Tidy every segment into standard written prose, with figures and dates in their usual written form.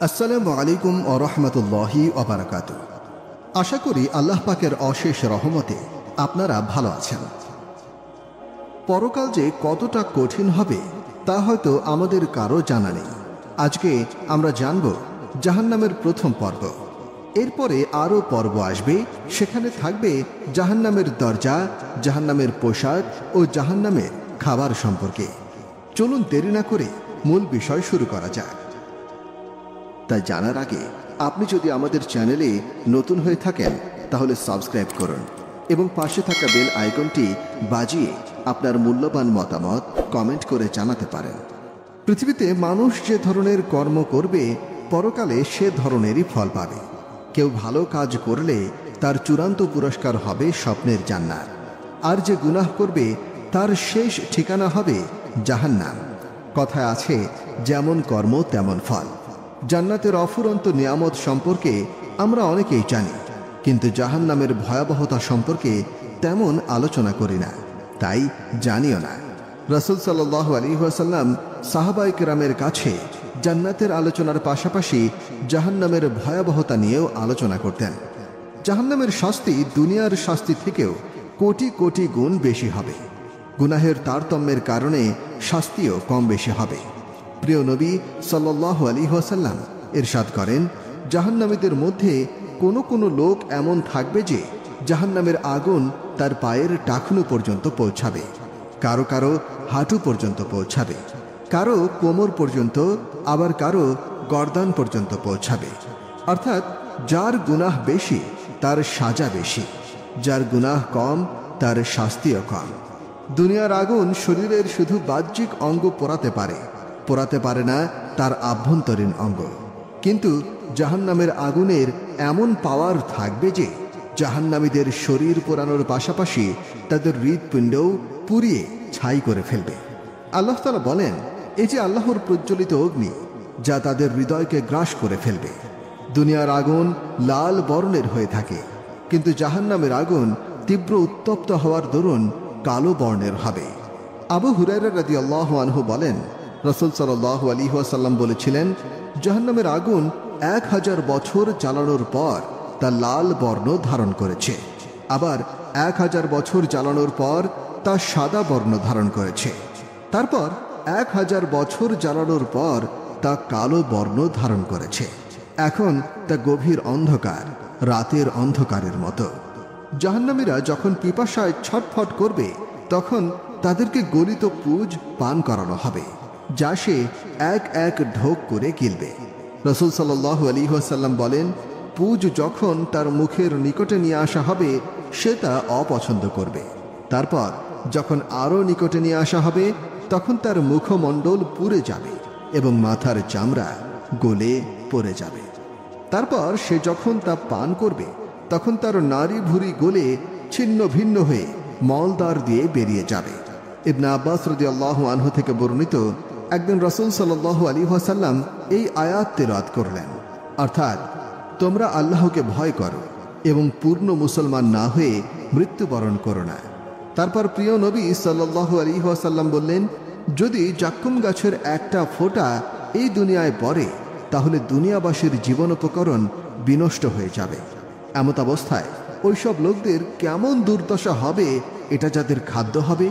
আসসালামু আলাইকুম ওয়া রাহমাতুল্লাহি ওয়া বারাকাতুহু। আশা করি আল্লাহ পাকের অশেষ রহমতে আপনারা ভালো আছেন। পরকাল যে কতটা কঠিন হবে তা হয়তো আমাদের কারো জানা নেই। আজকে আমরা জানব জাহান্নামের প্রথম পর্ব। এরপরে আরও পর্ব আসবে, সেখানে থাকবে জাহান্নামের দরজা, জাহান্নামের পোশাক ও জাহান্নামের খাবার সম্পর্কে। চলুন দেরি না করে মূল বিষয় শুরু করা যাক। তাই জানার আগে আপনি যদি আমাদের চ্যানেলে নতুন হয়ে থাকেন তাহলে সাবস্ক্রাইব করুন এবং পাশে থাকা বেল আইকনটি বাজিয়ে আপনার মূল্যবান মতামত কমেন্ট করে জানাতে পারেন। পৃথিবীতে মানুষ যে ধরনের কর্ম করবে পরকালে সে ধরনেরই ফল পাবে। কেউ ভালো কাজ করলে তার চূড়ান্ত পুরস্কার হবে স্বপ্নের জান্নাত, আর যে গুনাহ করবে তার শেষ ঠিকানা হবে জাহান্নাম। কথায় আছে, যেমন কর্ম তেমন ফল। জান্নাতের অফুরন্ত নিয়ামত সম্পর্কে আমরা অনেকেই জানি, কিন্তু জাহান্নামের ভয়াবহতা সম্পর্কে তেমন আলোচনা করি না, তাই জানিও না। রাসূল সাল্লাল্লাহু আলাইহি ওয়াসাল্লাম সাহাবায়ে কেরামের কাছে জান্নাতের আলোচনার পাশাপাশি জাহান্নামের ভয়াবহতা নিয়েও আলোচনা করতেন। জাহান্নামের শাস্তি দুনিয়ার শাস্তি থেকেও কোটি কোটি গুণ বেশি হবে। গুনাহের তারতম্যের কারণে শাস্তিও কম বেশি হবে। প্রিয় নবী সাল্লাল্লাহু আলাইহি ওয়াসাল্লাম ইরশাদ করেন, জাহান্নামীদের মধ্যে কোনো লোক এমন থাকবে যে জাহান্নামের আগুন তার পায়ের টাকনু পর্যন্ত পৌঁছাবে, কারো কারো হাঁটু পর্যন্ত পৌঁছাবে, কারো কোমর পর্যন্ত, আবার কারো গর্দান পর্যন্ত পৌঁছাবে। অর্থাৎ যার গুনাহ বেশি তার সাজা বেশি, যার গুনাহ কম তার শাস্তিও কম। দুনিয়ার আগুন শরীরের শুধু বাহ্যিক অঙ্গ পোড়াতে পারে না তার আভ্যন্তরীণ অঙ্গ। কিন্তু জাহান্নামের আগুনের এমন পাওয়ার থাকবে যে জাহান্নামীদের শরীর পোড়ানোর পাশাপাশি তাদের হৃৎপিণ্ডও পুড়িয়ে ছাই করে ফেলবে। আল্লাহ তাআলা বলেন, এই যে আল্লাহর প্রজ্বলিত অগ্নি, যা তাদের হৃদয়কে গ্রাস করে ফেলবে। দুনিয়ার আগুন লাল বর্ণের হয়ে থাকে, কিন্তু জাহান্নামের আগুন তীব্র উত্তপ্ত হওয়ার দরুন কালো বর্ণের হবে। আবু হুরায়রা রাদিয়াল্লাহু আনহু বলেন, রাসূল সাল্লাল্লাহু আলাইহি ওয়াসাল্লাম বলেছিলেন, জাহান্নামের আগুন 1000 বছর জ্বালানোর পর তা লাল বর্ণ ধারণ করেছে, আবার 1000 বছর জ্বালানোর পর তা সাদা বর্ণ ধারণ করেছে, তারপর 1000 বছর জ্বালানোর পর তা কালো বর্ণ ধারণ করেছে। এখন তা গভীর অন্ধকার, রাতের অন্ধকারের মতো। জাহান্নামীরা যখন পিপাসায় ছটফট করবে তখন তাদেরকে গলিত পুজ পান করানো হবে, যা সে এক এক ঢোক করে গিলবে। রাসূল সাল্লাল্লাহু আলাইহি ওয়াসাল্লাম বলেন, পুজ যখন তার মুখের নিকটে নিয়ে আসা হবে সে তা অপছন্দ করবে। তারপর যখন আরও নিকটে নিয়ে আসা হবে তখন তার মুখমণ্ডল পুড়ে যাবে এবং মাথার চামড়া গলে পড়ে যাবে। তারপর সে যখন তা পান করবে তখন তার নাড়ি ভুঁড়ি গলে ছিন্ন ভিন্ন হয়ে মলদ্বার দিয়ে বেরিয়ে যাবে। ইবনে আব্বাস রাদিয়াল্লাহু আনহু থেকে বর্ণিত, একদিন রাসূল সাল্লাল্লাহু আলাইহি ওয়াসাল্লাম এই আয়াত তিলাওয়াত করলেন, অর্থাৎ তোমরা আল্লাহকে ভয় করো এবং পূর্ণ মুসলমান না হয়ে মৃত্যুবরণ করো না। তারপর প্রিয় নবী সাল্লাল্লাহু আলাইহি ওয়াসাল্লাম বললেন, যদি জাক্কুম গাছের একটা ফোঁটা এই দুনিয়ায় পড়ে তাহলে দুনিয়াবাসীর জীবনোপকরণ বিনষ্ট হয়ে যাবে। এমত অবস্থায় ওইসব লোকদের কেমন দুর্দশা হবে এটা যাদের খাদ্য হবে।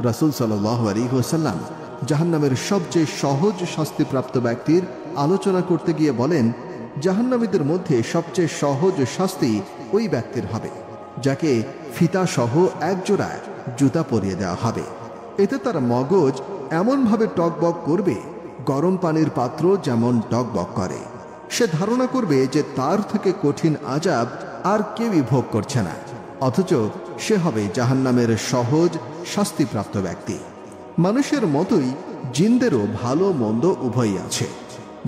রাসূল সাল্লাল্লাহু আলাইহি ওয়াসাল্লাম জাহান্নামের সবচেয়ে সহজ শাস্তিপ্রাপ্ত ব্যক্তির আলোচনা করতে গিয়ে বলেন, জাহান্নামীদের মধ্যে সবচেয়ে সহজ শাস্তি ওই ব্যক্তির হবে যাকে ফিতা সহ একজোড়া জুতা পরিয়ে দেওয়া হবে। এতে তার মগজ এমনভাবে টকবক করবে গরম পানির পাত্র যেমন টকবক করে। সে ধারণা করবে যে তার থেকে কঠিন আযাব আর কেউই ভোগ করছে না, অথচ সে হবে জাহান্নামের সহজ শাস্তিপ্রাপ্ত ব্যক্তি। মানুষের মতোই জিনদেরও ভালো মন্দ উভয়ই আছে।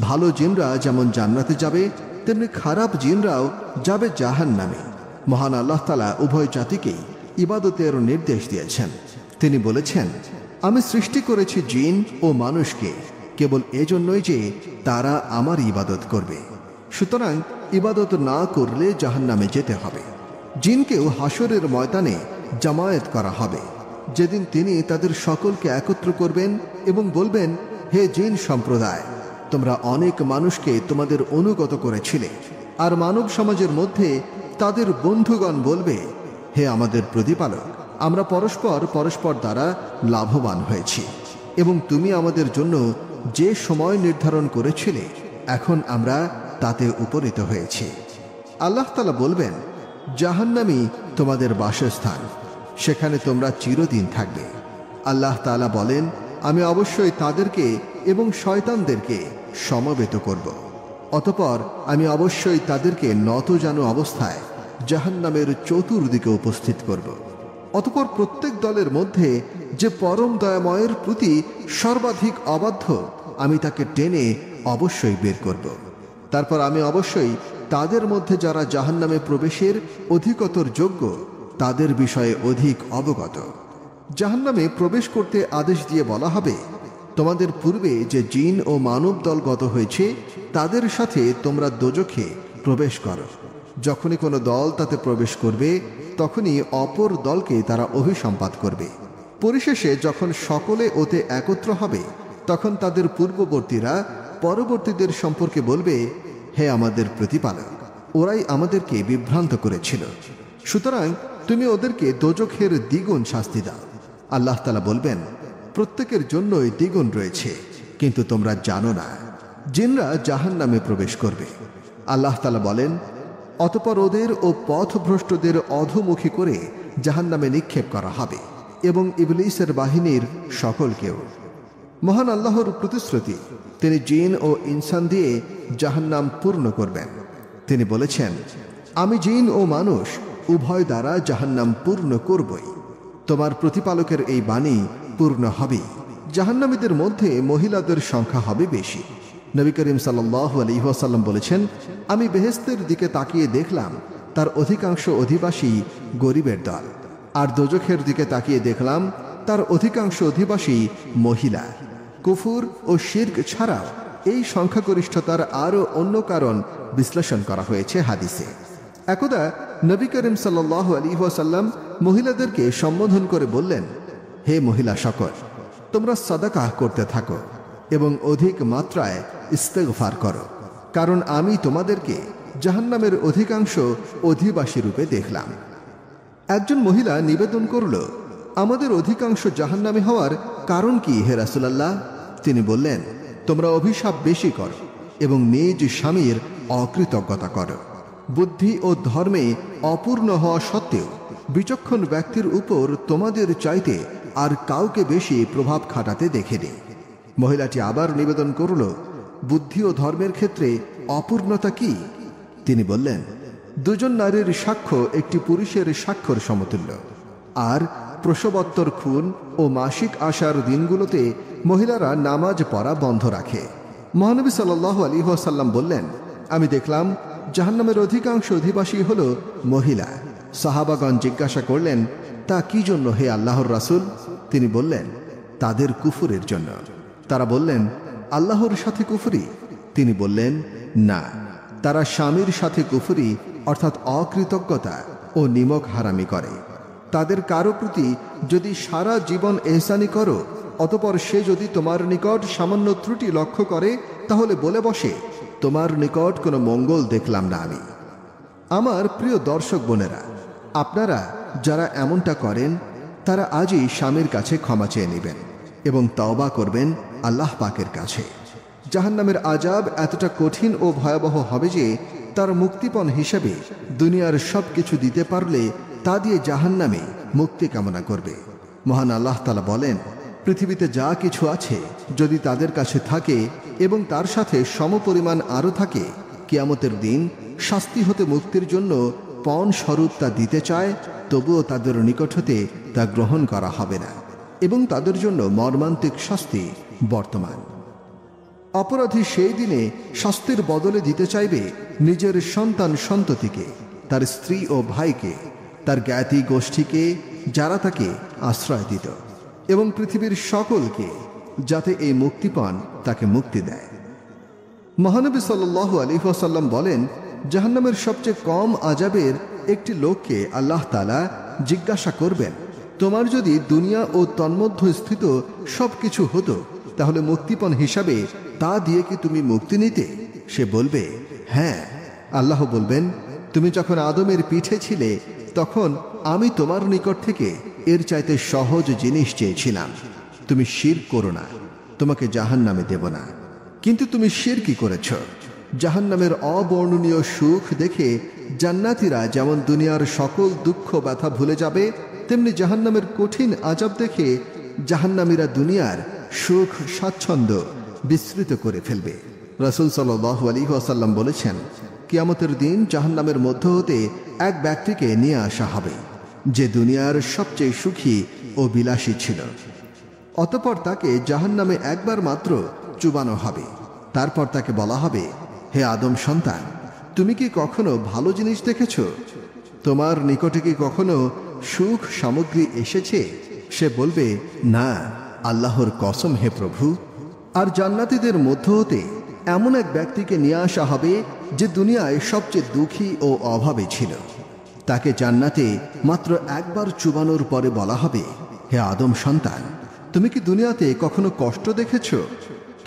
ভালো জিনরা যেমন জান্নাতে যাবে, তেমনি খারাপ জিনরাও যাবে জাহান্নামে। মহান আল্লাহ তাআলা উভয় জাতিকেই ইবাদতের নির্দেশ দিয়েছেন। তিনি বলেছেন, আমি সৃষ্টি করেছি জিন ও মানুষকে কেবল এজন্যই যে তারা আমার ইবাদত করবে। সুতরাং ইবাদত না করলে জাহান্নামে যেতে হবে। জিনকেও হাসরের ময়দানে জামায়াত করা হবে, যেদিন তিনি তাদের সকলকে একত্র করবেন এবং বলবেন, হে জিন সম্প্রদায়, তোমরা অনেক মানুষকে তোমাদের অনুগত করেছিলে, আর মানব সমাজের মধ্যে তাদের বন্ধুগণ বলবে, হে আমাদের প্রতিপালক, আমরা পরস্পর পরস্পর দ্বারা লাভবান হয়েছি, এবং তুমি আমাদের জন্য যে সময় নির্ধারণ করেছিলে এখন আমরা তাতে উপনীত হয়েছি। আল্লাহ তাআলা বলবেন, জাহান্নামই তোমাদের বাসস্থান, সেখানে তোমরা চিরদিন থাকবে। আল্লাহ তাআলা বলেন, আমি অবশ্যই তাদেরকে এবং শয়তানদেরকে সমবেত করব। অতঃপর আমি অবশ্যই তাদেরকে নতজানু অবস্থায় জাহান্নামের চতুর্দিকে উপস্থিত করব। অতঃপর প্রত্যেক দলের মধ্যে যে পরম দয়াময়ের প্রতি সর্বাধিক অবাধ্য, আমি তাকে টেনে অবশ্যই বের করব। তারপর আমি অবশ্যই তাদের মধ্যে যারা জাহান্নামে প্রবেশের অধিকতর যোগ্য, তাদের বিষয়ে অধিক অবগত। জাহান্নামে প্রবেশ করতে আদেশ দিয়ে বলা হবে, তোমাদের পূর্বে যে জিন ও মানব দল গত হয়েছে তাদের সাথে তোমরা দোজখে প্রবেশ করো। যখনই কোনো দল তাতে প্রবেশ করবে তখনই অপর দলকে তারা অভিসম্পাত করবে। পরিশেষে যখন সকলে ওতে একত্র হবে তখন তাদের পূর্ববর্তীরা পরবর্তীদের সম্পর্কে বলবে, হে আমাদের প্রতিপালক, ওরাই আমাদেরকে বিভ্রান্ত করেছিল, সুতরাং তুমি ওদেরকে দোজখের দ্বিগুণ শাস্তি দাও। আল্লাহ তাআলা বলবেন, প্রত্যেকের জন্যই দ্বিগুণ রয়েছে, কিন্তু তোমরা জানো না। জিনরা জাহান্নামে প্রবেশ করবে। আল্লাহ তাআলা বলেন, অতঃপর ওদের ও পথভ্রষ্টদের অধোমুখী করে জাহান্নামে নিক্ষেপ করা হবে, এবং ইবলীসের বাহিনীর সকলকেও। মহান আল্লাহর প্রতিশ্রুতি, তিনি জিন ও ইনসান দিয়ে জাহান্নাম পূর্ণ করবেন। তিনি বলেছেন, আমি জিন ও মানুষ উভয় দ্বারা জাহান্নাম পূর্ণ করবই। তোমার প্রতিপালকের এই বাণী পূর্ণ হবে। জাহান্নামীদের মধ্যে মহিলাদের সংখ্যা হবে বেশি। নবী করিম সাল্লাল্লাহু আলাইহি ওয়াসাল্লাম বলেছেন, আমি বেহেশতের দিকে তাকিয়ে দেখলাম তার অধিকাংশ অধিবাসী গরিবের দল, আর দোজখের দিকে তাকিয়ে দেখলাম তার অধিকাংশ অধিবাসী মহিলা। কুফুর ও শিরক ছাড়াও এই সংখ্যাগরিষ্ঠতার আরও অন্য কারণ বিশ্লেষণ করা হয়েছে হাদিসে। একদা নবী করিম সাল্লাল্লাহু আলাইহি ওয়াসাল্লাম মহিলাদেরকে সম্বোধন করে বললেন, হে মহিলা সকল, তোমরা সাদাকাহ করতে থাকো এবং অধিক মাত্রায় ইস্তেগফার করো, কারণ আমি তোমাদেরকে জাহান্নামের অধিকাংশ অধিবাসী রূপে দেখলাম। একজন মহিলা নিবেদন করল, আমাদের অধিকাংশ জাহান্নামে হওয়ার কারণ কি হে রাসূলুল্লাহ? তিনি বললেন, তোমরা অভিশাপ বেশি করো এবং নিজ স্বামীর অকৃতজ্ঞতা করো। বুদ্ধি ও ধর্মে অপূর্ণ হওয়া সত্ত্বেও বিচক্ষণ ব্যক্তির উপর তোমাদের চাইতে আর কাউকে বেশি প্রভাব খাটাতে দেখেনি। মহিলাটি আবার নিবেদন করল, বুদ্ধি ও ধর্মের ক্ষেত্রে অপূর্ণতা কি? তিনি বললেন, দুজন নারীর সাক্ষ্য একটি পুরুষের সাক্ষ্যর সমতুল্য। আর প্রসবোত্তর খুন ও মাসিক আসার দিনগুলোতে মহিলারা নামাজ পড়া বন্ধ রাখে। মহানবী সাল্লাল্লাহু আলাইহি ওয়াসাল্লাম বললেন, আমি দেখলাম জাহান্নামের অধিকাংশ অধিবাসী হল মহিলা। সাহাবাগণ জিজ্ঞাসা করলেন, তা কি জন্য হে আল্লাহর রাসূল? তিনি বললেন, তাদের কুফুরের জন্য। তারা বললেন, আল্লাহর সাথে কুফরি? তিনি বললেন, না, তারা স্বামীর সাথে কুফরি অর্থাৎ অকৃতজ্ঞতা ও নিমক হারামি করে। তাদের কারো প্রতি যদি সারা জীবন এহসানি করো, অতঃপর সে যদি তোমার নিকট সামান্য ত্রুটি লক্ষ্য করে তাহলে বলে বসে, তোমার নিকট কোনো মঙ্গল দেখলাম না আমি। আমার প্রিয় দর্শক বোনেরা, আপনারা যারা এমনটা করেন তারা আজই স্বামীর কাছে ক্ষমা চেয়ে নেবেন এবং তওবা করবেন আল্লাহ পাকের কাছে। জাহান্নামের আযাব এতটা কঠিন ও ভয়াবহ হবে যে তার মুক্তিপণ হিসেবে দুনিয়ার সব কিছু দিতে পারলে তা দিয়ে জাহান্নামে মুক্তি কামনা করবে। মহান আল্লাহ তাআলা বলেন, পৃথিবীতে যা কিছু আছে যদি তাদের কাছে থাকে এবং তার সাথে সমপরিমাণ আরও থাকে, কিয়ামতের দিন শাস্তি হতে মুক্তির জন্য পণ স্বরূপ তা দিতে চায়, তবুও তাদের নিকট হতে তা গ্রহণ করা হবে না এবং তাদের জন্য মর্মান্তিক শাস্তি বর্তমান। অপরাধী সেই দিনে শাস্তির বদলে দিতে চাইবে নিজের সন্তান সন্ততিকে, তার স্ত্রী ও ভাইকে, তার জ্ঞাতি গোষ্ঠীকে যারা তাকে আশ্রয় দিত, এবং পৃথিবীর সকলকে, যাতে এই মুক্তিপণ তাকে মুক্তি দেয়। মহানবী সাল্লাল্লাহু আলাইহি ওয়াসাল্লাম বলেন, জাহান্নামের সবচেয়ে কম আযাবের একটি লোককে আল্লাহ তাআলা জিজ্ঞাসা করবেন, তোমার যদি দুনিয়া ও তন্মধ্যস্থিত সব কিছু হতো তাহলে মুক্তিপণ হিসাবে তা দিয়ে কি তুমি মুক্তি নিতে? সে বলবে, হ্যাঁ। আল্লাহ বলবেন, তুমি যখন আদমের পিঠে ছিলে তখন আমি তোমার নিকট থেকে এর চাইতে সহজ জিনিস চেয়েছিলাম। তুমি শিরক করো না, তোমাকে জাহান্নামে দেব না। কিন্তু তুমি শিরকি করেছ। জাহান্নামের অবর্ণনীয় সুখ দেখে জান্নাতীরা যেমন দুনিয়ার সকল দুঃখ ব্যথা ভুলে যাবে, তেমনি জাহান্নামের কঠিন আযাব দেখে জাহান্নামীরা দুনিয়ার সুখ স্বাচ্ছন্দ্য বিস্মৃত করে ফেলবে। রাসূল সাল্লাল্লাহু আলাইহি ওয়াসাল্লাম বলেছেন, কিয়ামতের দিন জাহান্নামের মধ্য হতে এক ব্যক্তিকে নিয়ে আসা হবে, যে দুনিয়ার সবচেয়ে সুখী ও বিলাসী ছিল। অতঃপর তাকে জাহান্নামে একবার মাত্র চুবানো হবে। তারপর তাকে বলা হবে, হে আদম সন্তান, তুমি কি কখনো ভালো জিনিস দেখেছ? তোমার নিকটে কি কখনো সুখ সামগ্রী এসেছে? সে বলবে, না, আল্লাহর কসম হে প্রভু। আর জান্নাতীদের মধ্য হতে এমন এক ব্যক্তিকে নিয়ে আসা হবে যে দুনিয়ায় সবচেয়ে দুঃখী ও অভাবে ছিল। তাকে জান্নাতে মাত্র একবার চুবানোর পরে বলা হবে, হে আদম সন্তান, তুমি কি দুনিয়াতে কখনো কষ্ট দেখেছ?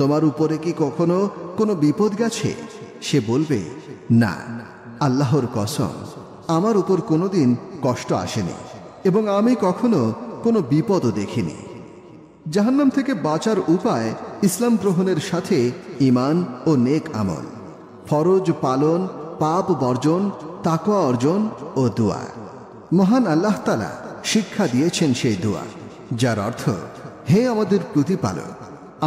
তোমার উপরে কি কখনো কোনো বিপদ গেছে? সে বলবে, না, আল্লাহর কসম, আমার উপর কোনোদিন কষ্ট আসেনি এবং আমি কখনো কোনো বিপদও দেখিনি। জাহান্নাম থেকে বাঁচার উপায় ইসলাম গ্রহণের সাথে ঈমান ও নেক আমল, ফরজ পালন, পাপ বর্জন, তাকওয়া অর্জন ও দোয়া। মহান আল্লাহ তাআলা শিক্ষা দিয়েছেন সেই দোয়া, যার অর্থ, হে আমাদের প্রতিপালক,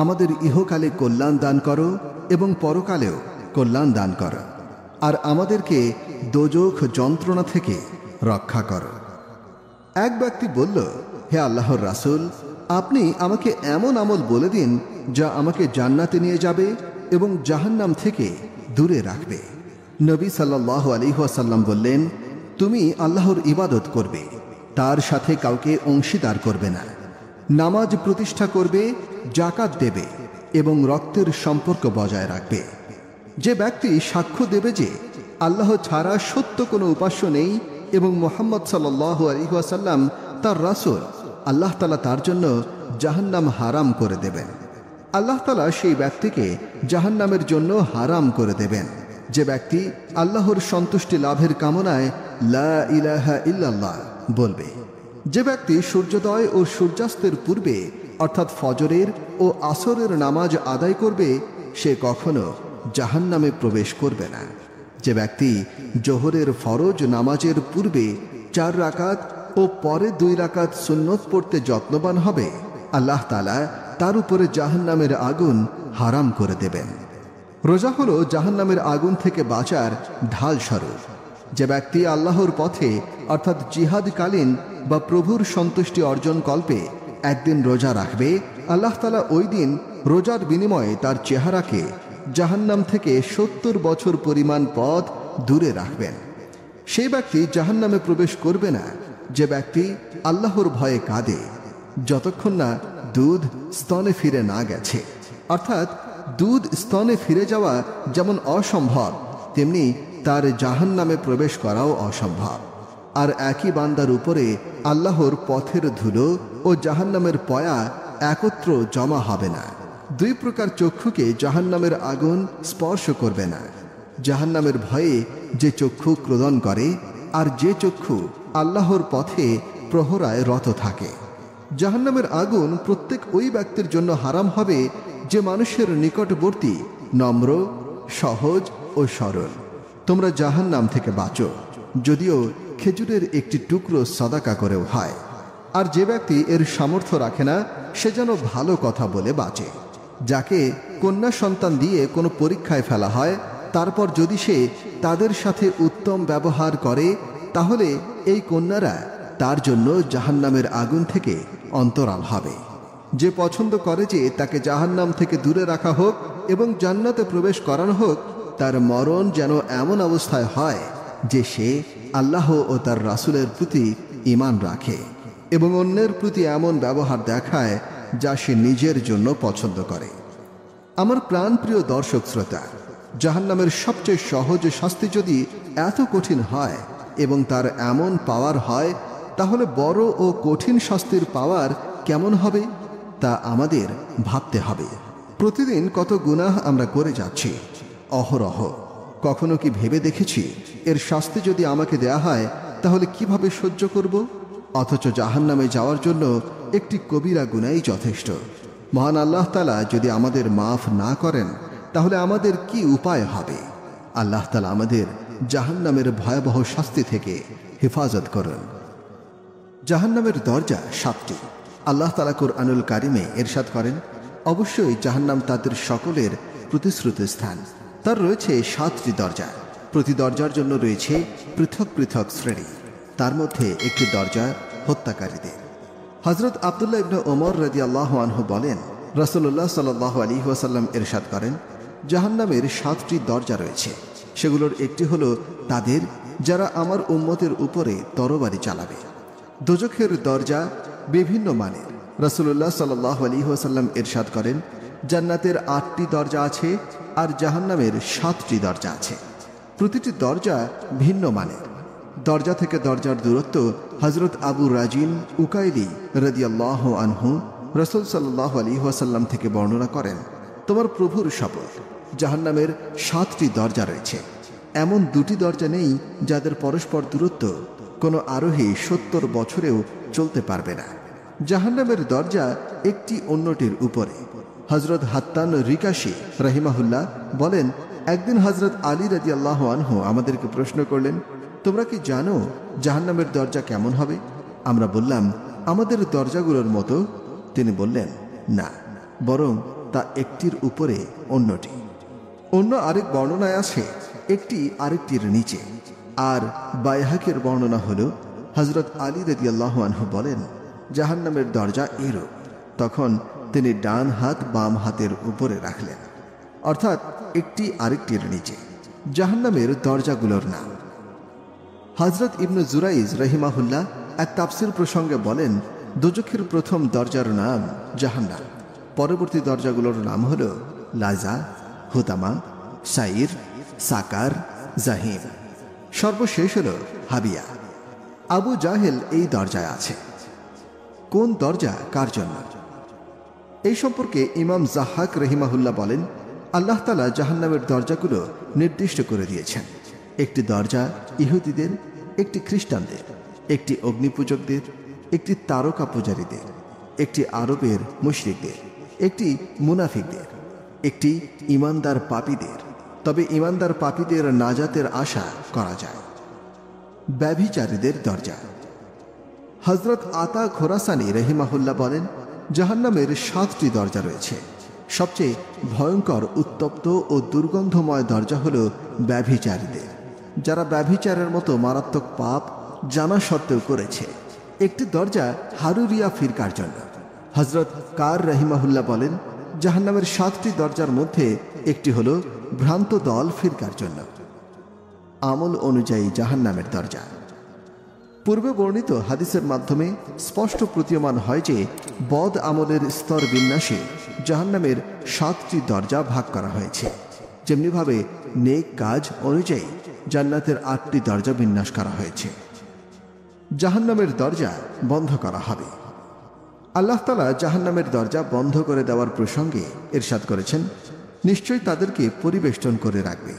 আমাদের ইহকালে কল্যাণ দান করো এবং পরকালেও কল্যাণ দান করো, আর আমাদেরকে দোজখ যন্ত্রণা থেকে রক্ষা করো। এক ব্যক্তি বলল, হে আল্লাহর রাসূল, আপনি আমাকে এমন আমল বলে দিন যা আমাকে জান্নাতে নিয়ে যাবে এবং জাহান্নাম থেকে দূরে রাখবে। নবী সাল্লাল্লাহু আলাইহি ওয়াসাল্লাম বললেন, তুমি আল্লাহর ইবাদত করবে, তার সাথে কাউকে অংশীদার করবে না, নামাজ প্রতিষ্ঠা করবে, যাকাত দেবে এবং রক্তের সম্পর্ক বজায় রাখবে। যে ব্যক্তি সাক্ষ্য দেবে যে আল্লাহ ছাড়া সত্য কোনো উপাস্য নেই এবং মুহাম্মদ সাল্লাল্লাহু আলাইহি ওয়াসাল্লাম তার রাসূল, আল্লাহ তাআলা তার জন্য জাহান্নাম হারাম করে দেবেন। আল্লাহ তাআলা সেই ব্যক্তিকে জাহান্নামের জন্য হারাম করে দেবেন যে ব্যক্তি আল্লাহর সন্তুষ্টি লাভের কামনায় লা ইলাহা ইল্লাল্লাহ বলবে। যে ব্যক্তি সূর্যোদয় ও সূর্যাস্তের পূর্বে অর্থাৎ ফজরের ও আসরের নামাজ আদায় করবে, সে কখনো জাহান্নামে প্রবেশ করবে না। যে ব্যক্তি জোহরের ফরজ নামাজের পূর্বে 4 রাকাত ও পরে 2 রাকাত সুন্নত পড়তে যত্নবান হবে, আল্লাহ তাআলা তার উপরে জাহান্নামের আগুন হারাম করে দেবেন। রোজা হলো জাহান্নামের আগুন থেকে বাঁচার ঢাল স্বরূপ। যে ব্যক্তি আল্লাহর পথে অর্থাৎ জিহাদকালীন বা প্রভুর সন্তুষ্টি অর্জন কল্পে একদিন রোজা রাখবে, আল্লাহ তাআলা ওই দিন রোজার বিনিময়ে তার চেহারাকে জাহান্নাম থেকে 70 বছর পরিমাণ পথ দূরে রাখবেন। সেই ব্যক্তি জাহান্নামে প্রবেশ করবে না যে ব্যক্তি আল্লাহর ভয়ে কাঁদে যতক্ষণ না দুধ স্তনে ফিরে না গেছে। অর্থাৎ দুধ স্তনে ফিরে যাওয়া যেমন অসম্ভব, তেমনি তার জাহান্নামে প্রবেশ করাও অসম্ভব। আর একই বান্দার উপরে আল্লাহর পথের ধুলো ও জাহান্নামের পয়া একত্র জমা হবে না। 2 প্রকার চক্ষুকে জাহান্নামের আগুন স্পর্শ করবে না। জাহান্নামের ভয়ে যে চক্ষু ক্রোধন করে আর যে চক্ষু আল্লাহর পথে প্রহরায় রত থাকে। জাহান্নামের আগুন প্রত্যেক ওই ব্যক্তির জন্য হারাম হবে যে মানুষের নিকটবর্তী, নম্র, সহজ ও সরল। তোমরা জাহান্নাম থেকে বাঁচো, যদিও খেজুরের একটি টুকরো সদাকা করেও হয়। আর যে ব্যক্তি এর সামর্থ্য রাখে না, সে যেন ভালো কথা বলে বাঁচে। যাকে কন্যা সন্তান দিয়ে কোনো পরীক্ষায় ফেলা হয়, তারপর যদি সে তাদের সাথে উত্তম ব্যবহার করে, তাহলে এই কন্যারা তার জন্য জাহান্নামের আগুন থেকে অন্তরাল হবে। যে পছন্দ করে যে তাকে জাহান্নাম থেকে দূরে রাখা হোক এবং জান্নাতে প্রবেশ করানো হোক, তার মরণ যেন এমন অবস্থায় হয় যে সে আল্লাহ ও তার রাসূলের প্রতি ঈমান রাখে এবং অন্যের প্রতি এমন ব্যবহার দেখায় যা সে নিজের জন্য পছন্দ করে। আমার প্রাণপ্রিয় দর্শক শ্রোতা, জাহান্নামের সবচেয়ে সহজ শাস্তি যদি এত কঠিন হয় এবং তার এমন পাওয়ার হয়, তাহলে বড় ও কঠিন শাস্তির পাওয়ার কেমন হবে? তা আমাদের ভাবতে হবে। প্রতিদিন কত গুনাহ আমরা করে যাচ্ছি অহরহ। কখনো কি ভেবে দেখেছি এর শাস্তি যদি আমাকে দেয়া হয় তাহলে কিভাবে সহ্য করব? অথচ জাহান্নামে যাওয়ার জন্য একটি কবিরা গুনাহই যথেষ্ট। মহান আল্লাহ তাআলা যদি আমাদের মাফ না করেন তাহলে আমাদের কি উপায় হবে? আল্লাহ তাআলা আমাদের জাহান্নামের ভয়াবহ শাস্তি থেকে হেফাজত করুন। জাহান্নামের দরজা 7টি। আল্লাহ তাআলা কুরআনুল কারিমে ইরশাদ করেন, অবশ্যই জাহান্নাম তাদের সকলের প্রতিশ্রুত স্থান। তার রয়েছে 7টি দরজা। প্রতি দরজার জন্য রয়েছে পৃথক পৃথক শ্রেণী। তার মধ্যে একটি দরজা হত্যাকারীদের। হযরত আব্দুল্লাহ ইবনে ওমর রাদিয়াল্লাহু আনহু বলেন, রাসূলুল্লাহ সাল্লাল্লাহু আলাইহি ওয়াসাল্লাম ইরশাদ করেন, জাহান্নামের 7টি দরজা রয়েছে। সেগুলোর একটি হলো তাদের যারা আমার উম্মতের উপরে তরবারি চালাবে। দোজখের দরজা বিভিন্ন মানের। রাসূলুল্লাহ সাল্লাল্লাহু আলাইহি ওয়াসাল্লাম ইরশাদ করেন, জান্নাতের 8টি দরজা আছে আর জাহান্নামের 7টি দরজা আছে। প্রতিটি দরজা ভিন্ন মানের। দরজা থেকে দরজার দূরত্ব হযরত আবু রাজিন উকাইলি রাদিয়াল্লাহু আনহু রাসূল সাল্লাল্লাহু আলাইহি ওয়াসাল্লাম থেকে বর্ণনা করেন, তোমার প্রভুর শপথ, জাহান্নামের 7টি দরজা রয়েছে। এমন 2টি দরজা নেই যাদের পরস্পর দূরত্ব কোনো আরোহী 70 বছরেও চলতে পারবে না। জাহান্নামের দরজা একটি অন্যটির উপরে। হযরত হাত্তান রিকাশি রাহিমাহুল্লাহ বলেন, একদিন হযরত আলী রাদিয়াল্লাহু আনহু আমাদেরকে প্রশ্ন করলেন, তোমরা কি জানো জাহান্নামের দরজা কেমন হবে? আমরা বললাম, আমাদের দরজাগুলোর মতো। তিনি বললেন, না, বরং তা একটির উপরে অন্যটি। অন্য আরেক বর্ণনায় আছে একটি আরেকটির নিচে। আর বাইহাকের বর্ণনা হল, হযরত আলী রাদিয়াল্লাহু আনহু বলেন, জাহান্নামের দরজা এরূপ। তখন তিনি ডান হাত বাম হাতের উপরে রাখলেন, অর্থাৎ একটি আরেকটির নিচে। জাহান্নামের দরজাগুলোর নাম। হযরত ইবনে জুরাইজ রাহিমাহুল্লাহ এক তাফসীর প্রসঙ্গে বলেন, দোজখের প্রথম দরজার নাম জাহান্নাম। পরবর্তী দরজাগুলোর নাম হল লাজা, হুতামা, সাইর, সাকার, জাহিম। সর্বশেষ হল হাবিয়া। আবু জাহেল এই দরজায় আছে। কোন দরজা কার জন্য? এই সম্পর্কে ইমাম যাহ্হাক রাহিমাহুল্লাহ বলেন, আল্লাহ তাআলা জাহান্নামের দরজাগুলো নির্দিষ্ট করে দিয়েছেন। একটি দরজা ইহুদিদের, একটি খ্রিস্টানদের, একটি অগ্নিপূজকদের, একটি তারকা পূজারীদের, একটি আরবের মুশরিকদের, একটি মুনাফিকদের, একটি ঈমানদার পাপীদের। তবে ঈমানদার পাপীদের নাজাতের আশা করা যায়। ব্যভিচারীদের দরজা। হযরত আতা খোরাসানী রাহিমাহুল্লাহ বলেন, জাহান্নামের 7টি দরজা রয়েছে। সবচেয়ে ভয়ঙ্কর, উত্তপ্ত ও দুর্গন্ধময় দরজা হল ব্যভিচারীদের, যারা ব্যভিচারের মতো মারাত্মক পাপ জানা সত্ত্বেও করেছে। একটি দরজা হারুরিয়া ফিরকার জন্য। হযরত কার রাহিমাহুল্লাহ বলেন, জাহান্নামের 7টি দরজার মধ্যে একটি হল ভ্রান্ত দল ফিরকার জন্য। আমল অনুযায়ী জাহান্নামের দরজা। পূর্বে বর্ণিত হাদিসের মাধ্যমে স্পষ্ট প্রতীয়মান হয় যে বদ আমলের স্তর বিন্যাসে জাহান্নামের 7টি দরজা ভাগ করা হয়েছে। যেমনিভাবে নেক কাজ অনুযায়ী জান্নাতের 8টি দরজা বিন্যাস করা হয়েছে। জাহান্নামের দরজা বন্ধ করা হবে। আল্লাহ তাআলা জাহান্নামের দরজা বন্ধ করে দেওয়ার প্রসঙ্গে ইরশাদ করেছেন, নিশ্চয়ই তাদেরকে পরিবেষ্টন করে রাখবে।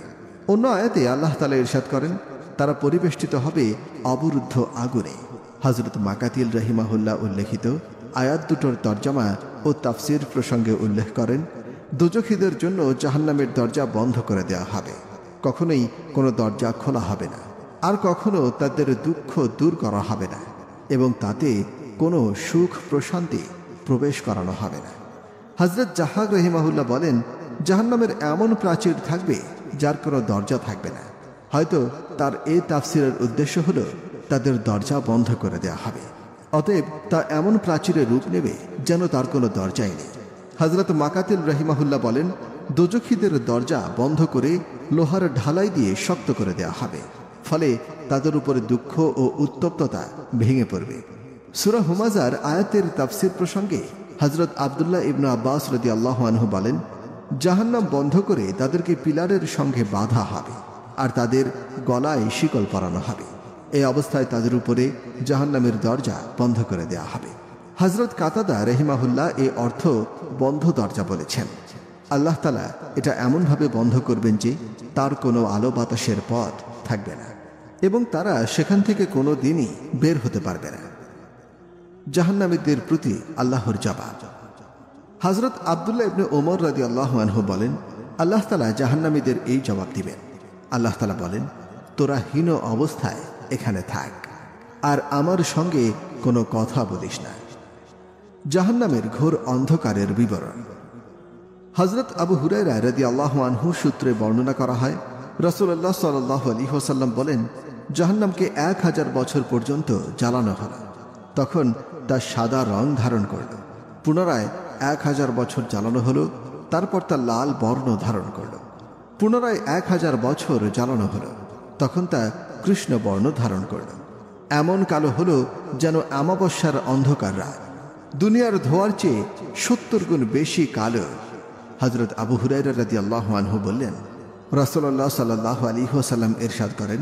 অন্য আয়াতে আল্লাহ তাআলা ইরশাদ করেন, তারা পরিবেষ্টিত হবে অবরুদ্ধ আগুনে। হযরত মাকাতিল রাহিমাহুল্লাহ উল্লেখিত আয়াত দুটোর তরজমা ও তাফসির প্রসঙ্গে উল্লেখ করেন, দোজখীদের জন্য জাহান্নামের দরজা বন্ধ করে দেওয়া হবে। কখনোই কোনো দরজা খোলা হবে না, আর কখনো তাদের দুঃখ দূর করা হবে না, এবং তাতে কোনো সুখ প্রশান্তি প্রবেশ করানো হবে না। হযরত জাহাক রাহিমাহুল্লাহ বলেন, জাহান্নামের এমন প্রাচীর থাকবে যার কোনো দরজা থাকবে না। হয়তো তার এই তাফসিরের উদ্দেশ্য হল তাদের দরজা বন্ধ করে দেওয়া হবে। অতএব তা এমন প্রাচীরের রূপ নেবে যেন তার কোনো দরজাই নেই। হযরত মাকাতিল রাহিমাহুল্লাহ বলেন, দোজখীদের দরজা বন্ধ করে লোহার ঢালাই দিয়ে শক্ত করে দেওয়া হবে, ফলে তাদের উপরে দুঃখ ও উত্তপ্ততা ভেঙে পড়বে। সূরা হুমাযার আয়াতের তাফসীর প্রসঙ্গে হযরত আব্দুল্লাহ ইবনে আব্বাস রাদিয়াল্লাহু আনহু বলেন, জাহান্নাম বন্ধ করে তাদেরকে পিলারের সঙ্গে বাঁধা হবে আর তাদের গলায় শিকল পরানো হবে। এই অবস্থায় তাদের উপরে জাহান্নামের দরজা বন্ধ করে দেওয়া হবে। হযরত কাতাদা রহিমাহুল্লাহ এই অর্থ বন্ধ দরজা বলেছেন। আল্লাহ তাআলা এটা এমনভাবে বন্ধ করবেন যে তার কোনো আলো বাতাসের পথ থাকবে না এবং তারা সেখান থেকে কোনো দিনই বের হতে পারবে না। জাহান্নামীদের প্রতি আল্লাহর জবাব। হযরত আব্দুল্লাহ ইবনে ওমর রাদিয়াল্লাহু আনহু বলেন, আল্লাহ তাআলা জাহান্নামীদের এই জবাব দিবেন। আল্লাহ তাআলা বলেন, তোরা হীন অবস্থায় এখানে থাক আর আমার সঙ্গে কোনো কথা বলিস না। জাহান্নামের ঘোর অন্ধকারের বিবরণ। হযরত আবু হুরায়রা রাদিয়াল্লাহু আনহু সূত্রে বর্ণনা করা হয়, রাসূলুল্লাহ সাল্লাল্লাহু আলাইহি ওয়াসাল্লাম বলেন, জাহান্নামকে 1000 বছর পর্যন্ত জ্বালানো হলো, তখন তা সাদা রং ধারণ করল। পুনরায় 1000 বছর জ্বালানো হলো, তারপর তা লাল বর্ণ ধারণ করল। পুনরায় 1000 বছর জ্বালানো হলো, তখন তা কৃষ্ণ বর্ণ ধারণ করল। এমন কালো হলো যেন অমাবস্যার অন্ধকার রাত। দুনিয়ার ধোঁয়ার চেয়ে 70 গুণ বেশি কালো। হযরত আবু হুরায়রা রাদিয়াল্লাহু আনহু বললেন, রাসূলুল্লাহ সাল্লাল্লাহু আলাইহি ওয়াসাল্লাম ইরশাদ করেন,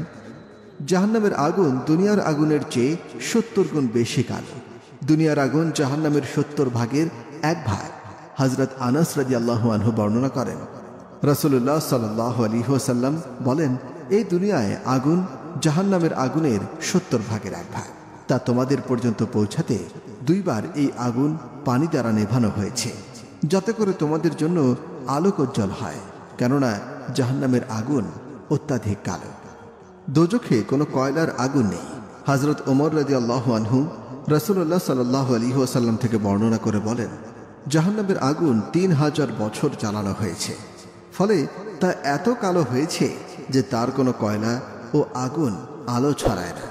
জাহান্নামের আগুন দুনিয়ার আগুনের চেয়ে 70 গুণ বেশি কালো। দুনিয়ার আগুন জাহান্নামের 70 ভাগের 1 ভাগ। হযরত আনাস রাদিয়াল্লাহু আনহু বর্ণনা করেন, রাসূলুল্লাহ সাল্লাল্লাহু আলাইহি ওয়াসাল্লাম বলেন, এই দুনিয়ায় আগুন জাহান্নামের আগুনের 70 ভাগের 1 ভাগ। তা তোমাদের পর্যন্ত পৌঁছাতে 2 বার এই আগুন পানি দ্বারা নেভানো হয়েছে, যাতে করে তোমাদের জন্য আলোকোজ্জ্বল হয়, কেননা জাহান্নামের আগুন অত্যাধিক কালো। দোজখে কোনো কয়লার আগুন নেই। হযরত ওমর রাদিয়াল্লাহু আনহু রাসূলুল্লাহ সাল্লাল্লাহু আলাইহি ওয়াসাল্লাম থেকে বর্ণনা করে বলেন, জাহান্নামের আগুন 3000 বছর জ্বালানো হয়েছে, ফলে তা এত কালো হয়েছে যে তার কোনো কয়লা ও আগুন আলো ছড়ায় না।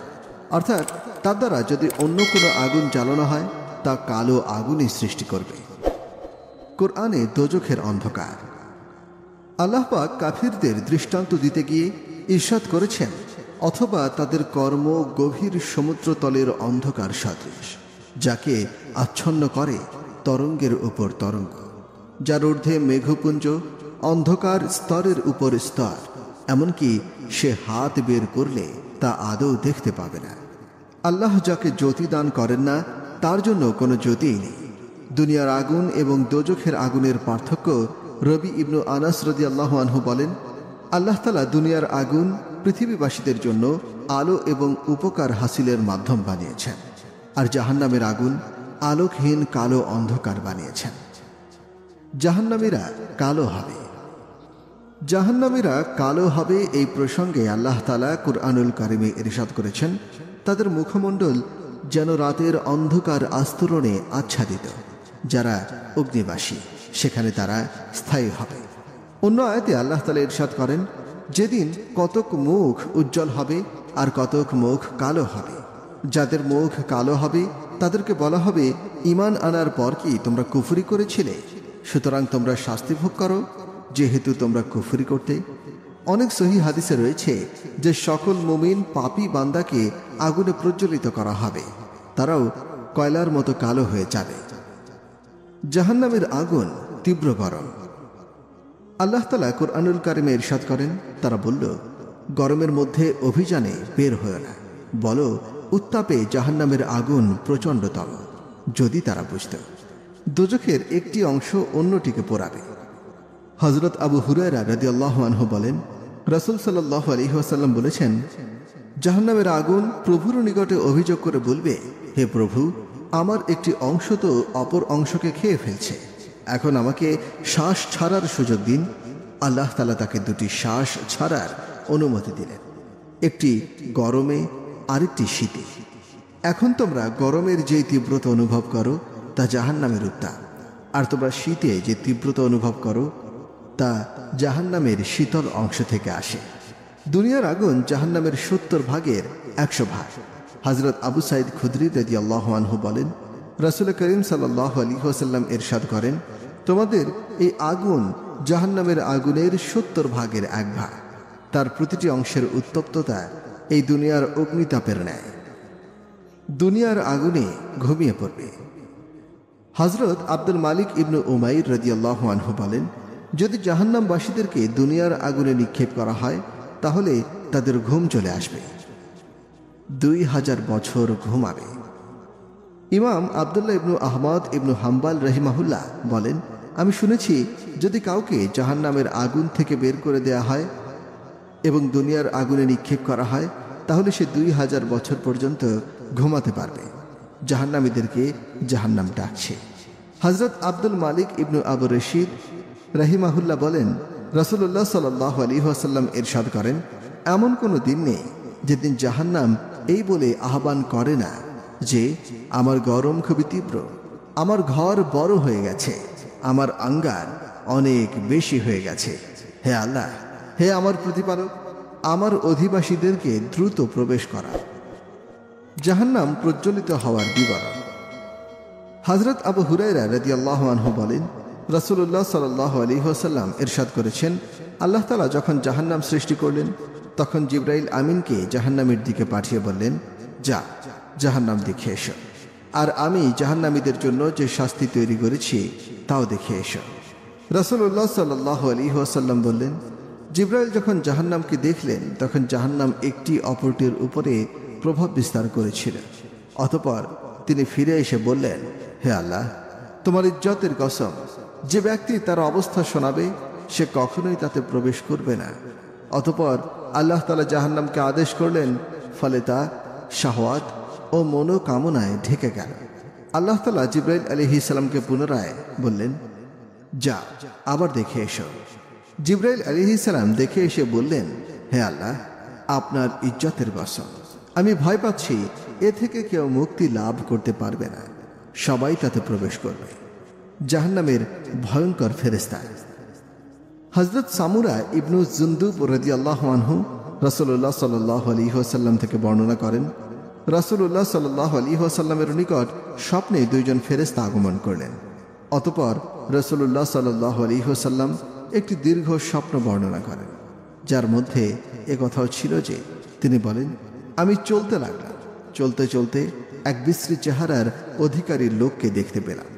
অর্থাৎ তার দ্বারা যদি অন্য কোনো আগুন জ্বালানো হয় তা কালো আগুনই সৃষ্টি করবে। কোরআনে দোজখের অন্ধকার। আল্লাহ পাক কাফিরদের দৃষ্টান্ত দিতে গিয়ে ইরশাদ করেছেন, অথবা তাদের কর্ম গভীর সমুদ্রতলের অন্ধকার সদৃশ, যাকে আচ্ছন্ন করে তরঙ্গের উপর তরঙ্গ, যার ঊর্ধ্বে মেঘপুঞ্জ, অন্ধকার স্তরের উপর স্তর, এমনকি সে হাত বের করলে তা আদৌ দেখতে পাবে না। আল্লাহ যাকে জ্যোতি দান করেন না তার জন্য কোনো জ্যোতিই নেই। দুনিয়ার আগুন এবং দোজখের আগুনের পার্থক্য। রবি ইবনু আনাস রাদিয়াল্লাহু আনহু বলেন, আল্লাহ তাআলা দুনিয়ার আগুন পৃথিবীবাসীদের জন্য আলো এবং উপকার হাসিলের মাধ্যম বানিয়েছেন, আর জাহান্নামের আগুন আলোকহীন কালো অন্ধকার বানিয়েছেন। জাহান্নামীরা কালো হবে। জাহান্নামীরা কালো হবে এই প্রসঙ্গে আল্লাহ তাআলা কুরআনুল কারিমে ইরশাদ করেছেন, তাদের মুখমণ্ডল যেন রাতের অন্ধকার আস্তরণে আচ্ছাদিত, যারা অগ্নিবাসী সেখানে তারা স্থায়ী হবে। অন্য আয়াতে আল্লাহ তাআলা ইরশাদ করেন, যেদিন কতক মুখ উজ্জ্বল হবে আর কতক মুখ কালো হবে। যাদের মুখ কালো হবে তাদেরকে বলা হবে, ঈমান আনার পর কি তোমরা কুফরি করেছিলে? সুতরাং তোমরা শাস্তি ভোগ করো, যেহেতু তোমরা কুফরি করতে। অনেক সহিহ হাদিসে রয়েছে যে সকল মুমিন পাপী বান্দাকে আগুনে প্রজ্বলিত করা হবে, তারাও কয়লার মতো কালো হয়ে যাবে। জাহান্নামের আগুন তীব্র গরম। আল্লাহ তাআলা কুরআনুল কারিমে ইরশাদ করেন, তারা বলল, গরমের মধ্যে অভিযানে বের হয়ো না, বলো উত্তাপে জাহান্নামের আগুন প্রচণ্ডতম, যদি তারা বুঝত। দোজখের একটি অংশ অন্যটিকে পোড়াবে। হযরত আবু হুরায়রা রাদিয়াল্লাহু আনহু বলেন, রাসূল সাল্লাল্লাহু আলাইহি ওয়াসাল্লাম বলেছেন, জাহান্নামের আগুন প্রভুর নিকটে অভিযোগ করে বলবে, হে প্রভু, আমার একটি অংশ তো অপর অংশকে খেয়ে ফেলছে, এখন আমাকে শ্বাস ছাড়ার সুযোগ দিন। আল্লাহ তাআলা তাকে 2টি শ্বাস ছাড়ার অনুমতি দিলেন, একটি গরমে আরেকটি শীতে। এখন তোমরা গরমের যে তীব্রতা অনুভব করো তা জাহান্নামের উত্তাপ, আর তোমরা শীতে যে তীব্রতা অনুভব করো তা জাহান্নামের শীতল অংশ থেকে আসে। দুনিয়ার আগুন জাহান্নামের 70 ভাগের 100 ভাগ। হযরত আবু সাঈদ খুদরি রাদিয়াল্লাহু আনহু বলেন, রাসূল করিম সাল্লাল্লাহু আলাইহি ওয়াসাল্লাম ইরশাদ করেন, তোমাদের এই আগুন জাহান্নামের আগুনের 70 ভাগের 1 ভাগ। তার প্রতিটি অংশের উত্তপ্ততা এই দুনিয়ার অগ্নিতাপের ন্যায়। দুনিয়ার আগুনে ঘুমিয়ে পড়বে। হযরত আব্দুল মালিক ইবনু উমাইর রাদিয়াল্লাহু আনহু বলেন, যদি জাহান্নামবাসীদেরকে দুনিয়ার আগুনে নিক্ষেপ করা হয় তাহলে তাদের ঘুম চলে আসবে, 2000 বছর ঘুমাবে। ইমাম আবদুল্লাহ ইবনু আহমদ ইবনু হাম্বাল রহিমাহুল্লাহ বলেন, আমি শুনেছি যদি কাউকে জাহান্নামের আগুন থেকে বের করে দেয়া হয় এবং দুনিয়ার আগুনে নিক্ষেপ করা হয় তাহলে সে 2000 বছর পর্যন্ত ঘুমাতে পারবে। জাহান্নামীদেরকে জাহান্নাম ডাকছে। হযরত আব্দুল মালিক ইবনু আবু রশিদ রহিমাহুল্লাহ বলেন, রাসূলুল্লাহ সাল্লাল্লাহু আলাইহি ওয়াসাল্লাম ইরশাদ করেন, এমন কোনো দিন নেই যেদিন জাহান্নাম এই বলে আহ্বান করে না যে আমার গরম খুবই তীব্র, আমার ঘর বড় হয়ে গেছে, আমার আঙ্গার অনেক বেশি হয়ে গেছে। হে আল্লাহ, হে আমার প্রতিপালক, আমার অধিবাসীদেরকে দ্রুত প্রবেশ করা। জাহান্নাম প্রজ্বলিত হওয়ার বিবরণ। হযরত আবু হুরায়রা রাদিয়াল্লাহু আনহু বলেন, রাসূলুল্লাহ সাল্লাল্লাহু আলাইহি ওয়াসাল্লাম ইরশাদ করেছেন, আল্লাহ তাআলা যখন জাহান্নাম সৃষ্টি করলেন তখন জিবরাইল আমিনকে জাহান্নামের দিকে পাঠিয়ে বললেন, যা জাহান্নাম দেখে এসো, আর আমি জাহান্নামীদের জন্য যে শাস্তি তৈরি করেছি তাও দেখে এসো। রাসূলুল্লাহ সাল্লাল্লাহু আলাইহি ওয়াসাল্লাম বললেন, জিবরাইল যখন জাহান্নামকে দেখলেন তখন জাহান্নাম একটি অপরটির উপরে প্রভাব বিস্তার করেছিল। অতঃপর তিনি ফিরে এসে বললেন, হে আল্লাহ, তোমার ইজ্জতের কসম, যে ব্যক্তি তার অবস্থা শোনাবে সে কখনোই তাতে প্রবেশ করবে না। অতঃপর আল্লাহ তাআলা জাহান্নামকে আদেশ করলেন, ফলে তা শাহওয়াত ও মনোকামনায় ঢেকে গেল। আল্লাহ তাআলা জিবরাইল আলাইহিস সালামকে পুনরায় বললেন, যা আবার দেখে এসো। জিবরাইল আলাইহিস সালাম দেখে এসে বললেন, হে আল্লাহ, আপনার ইজ্জতের কসম, আমি ভয় পাচ্ছি এ থেকে কেউ মুক্তি লাভ করতে পারবে না, সবাই তাতে প্রবেশ করবে। জাহান্নামের ভয়ঙ্কর ফেরেশতা। হযরত সামুরা ইবনু জুনদুব রাদিয়াল্লাহু আনহু রাসূলুল্লাহ সাল্লাল্লাহু আলাইহি ওয়াসাল্লাম থেকে বর্ণনা করেন, রাসূলুল্লাহ সাল্লাল্লাহু আলাইহি ওয়াসাল্লামের নিকট স্বপ্নে দুইজন ফেরেশতা আগমন করলেন। অতঃপর রাসূলুল্লাহ সাল্লাল্লাহু আলাইহি ওয়াসাল্লাম একটি দীর্ঘ স্বপ্ন বর্ণনা করেন, যার মধ্যে একথাও ছিল যে তিনি বলেন, আমি চলতে লাগলাম, চলতে চলতে এক বিশ্রী চেহারার অধিকারী লোককে দেখতে পেলাম।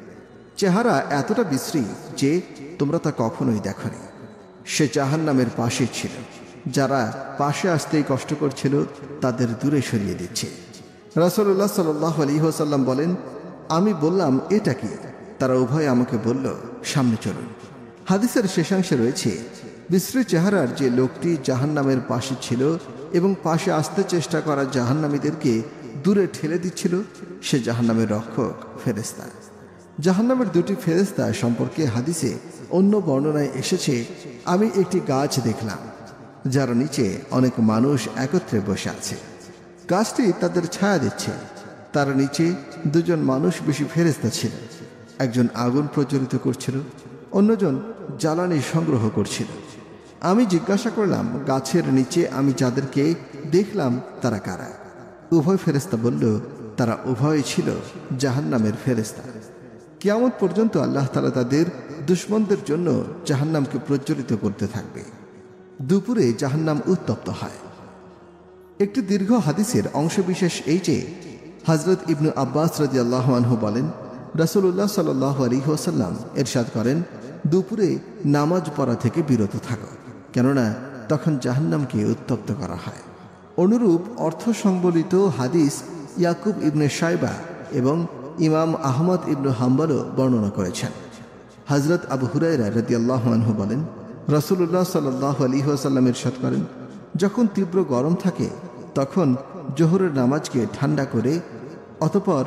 চেহারা এতটা বিশ্রী যে তোমরা তা কখনোই দেখনি। সে জাহান্নামের পাশে ছিল, যারা পাশে আসতেই কষ্ট করছিল তাদের দূরে সরিয়ে দিচ্ছে। রাসূলুল্লাহ সাল্লাল্লাহু আলাইহি ওয়াসাল্লাম বলেন, আমি বললাম, এটা কি? তারা উভয়ে আমাকে বলল, সামনে চলুন। হাদিসের শেষাংশে রয়েছে, বিশ্রী চেহারার যে লোকটি জাহান্নামের পাশে ছিল এবং পাশে আসতে চেষ্টা করা জাহান্নামীদেরকে দূরে ঠেলে দিচ্ছিল, সে জাহান্নামের রক্ষক ফেরেশতা। জাহান্নামের দুটি ফেরেশতা সম্পর্কে হাদিসে অন্য বর্ণনায় এসেছে, আমি একটি গাছ দেখলাম যার নিচে অনেক মানুষ একত্রে বসে আছে। গাছটি তাদের ছায়া দিচ্ছে। তার নিচে দুজন মানুষ বেশি ফেরেশতা ছিল। একজন আগুন প্রজ্বলিত করছিল, অন্যজন জ্বালানি সংগ্রহ করছিল। আমি জিজ্ঞাসা করলাম, গাছের নিচে আমি যাদেরকে দেখলাম তারা কারা? উভয় ফেরেশতা বলল, তারা উভয়ই ছিল জাহান্নামের ফেরেশতা। কিয়ামত পর্যন্ত আল্লাহ তাআলা তাদের দুশমনদের জন্য জাহান্নামকে প্রজ্বলিত করতে থাকবে। দুপুরে জাহান্নাম উত্তপ্ত হয়। একটি দীর্ঘ হাদিসের অংশবিশেষ এই যে, হযরত ইবনু আব্বাস রাদিয়াল্লাহু আনহু বলেন, রাসূলুল্লাহ সাল্লাল্লাহু আলাইহি ওয়াসাল্লাম ইরশাদ করেন, দুপুরে নামাজ পড়া থেকে বিরত থাকো, কেননা তখন জাহান্নামকে উত্তপ্ত করা হয়। অনুরূপ অর্থ সংবলিত হাদিস ইয়াকুব ইবনে শাইবা এবং ইমাম আহমদ ইবনু হাম্বলও বর্ণনা করেছেন। হযরত আবু হুরায়রা রাদিয়াল্লাহু আনহু বলেন, রাসূলুল্লাহ সাল্লাল্লাহু আলাইহি ওয়াসাল্লাম ইরশাদ করেন, যখন তীব্র গরম থাকে তখন জোহরের নামাজকে ঠান্ডা করে অতঃপর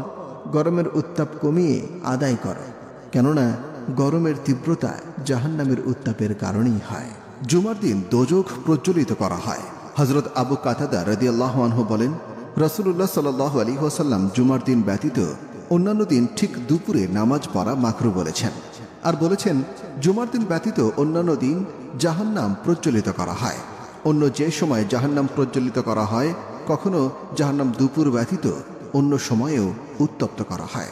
গরমের উত্তাপ কমিয়ে আদায় করো, কেননা গরমের তীব্রতা জাহান্নামের উত্তাপের কারণেই হয়। জুমার দিন দোজখ প্রজ্বলিত করা হয়। হযরত আবু কাতাদা রাদিয়াল্লাহু আনহু বলেন, রাসূলুল্লাহ সাল্লাল্লাহু আলাইহি ওয়াসাল্লাম জুমার দিন ব্যতীত অন্যান্য দিন ঠিক দুপুরে নামাজ পড়া মাকরুহ বলেছেন, আর বলেছেন, জুমার দিন ব্যতীত অন্যান্য দিন জাহান্নাম প্রজ্বলিত করা হয়। অন্য যে সময় জাহান্নাম প্রজ্বলিত করা হয়, কখনো জাহান্নাম দুপুর ব্যতীত অন্য সময়েও উত্তপ্ত করা হয়।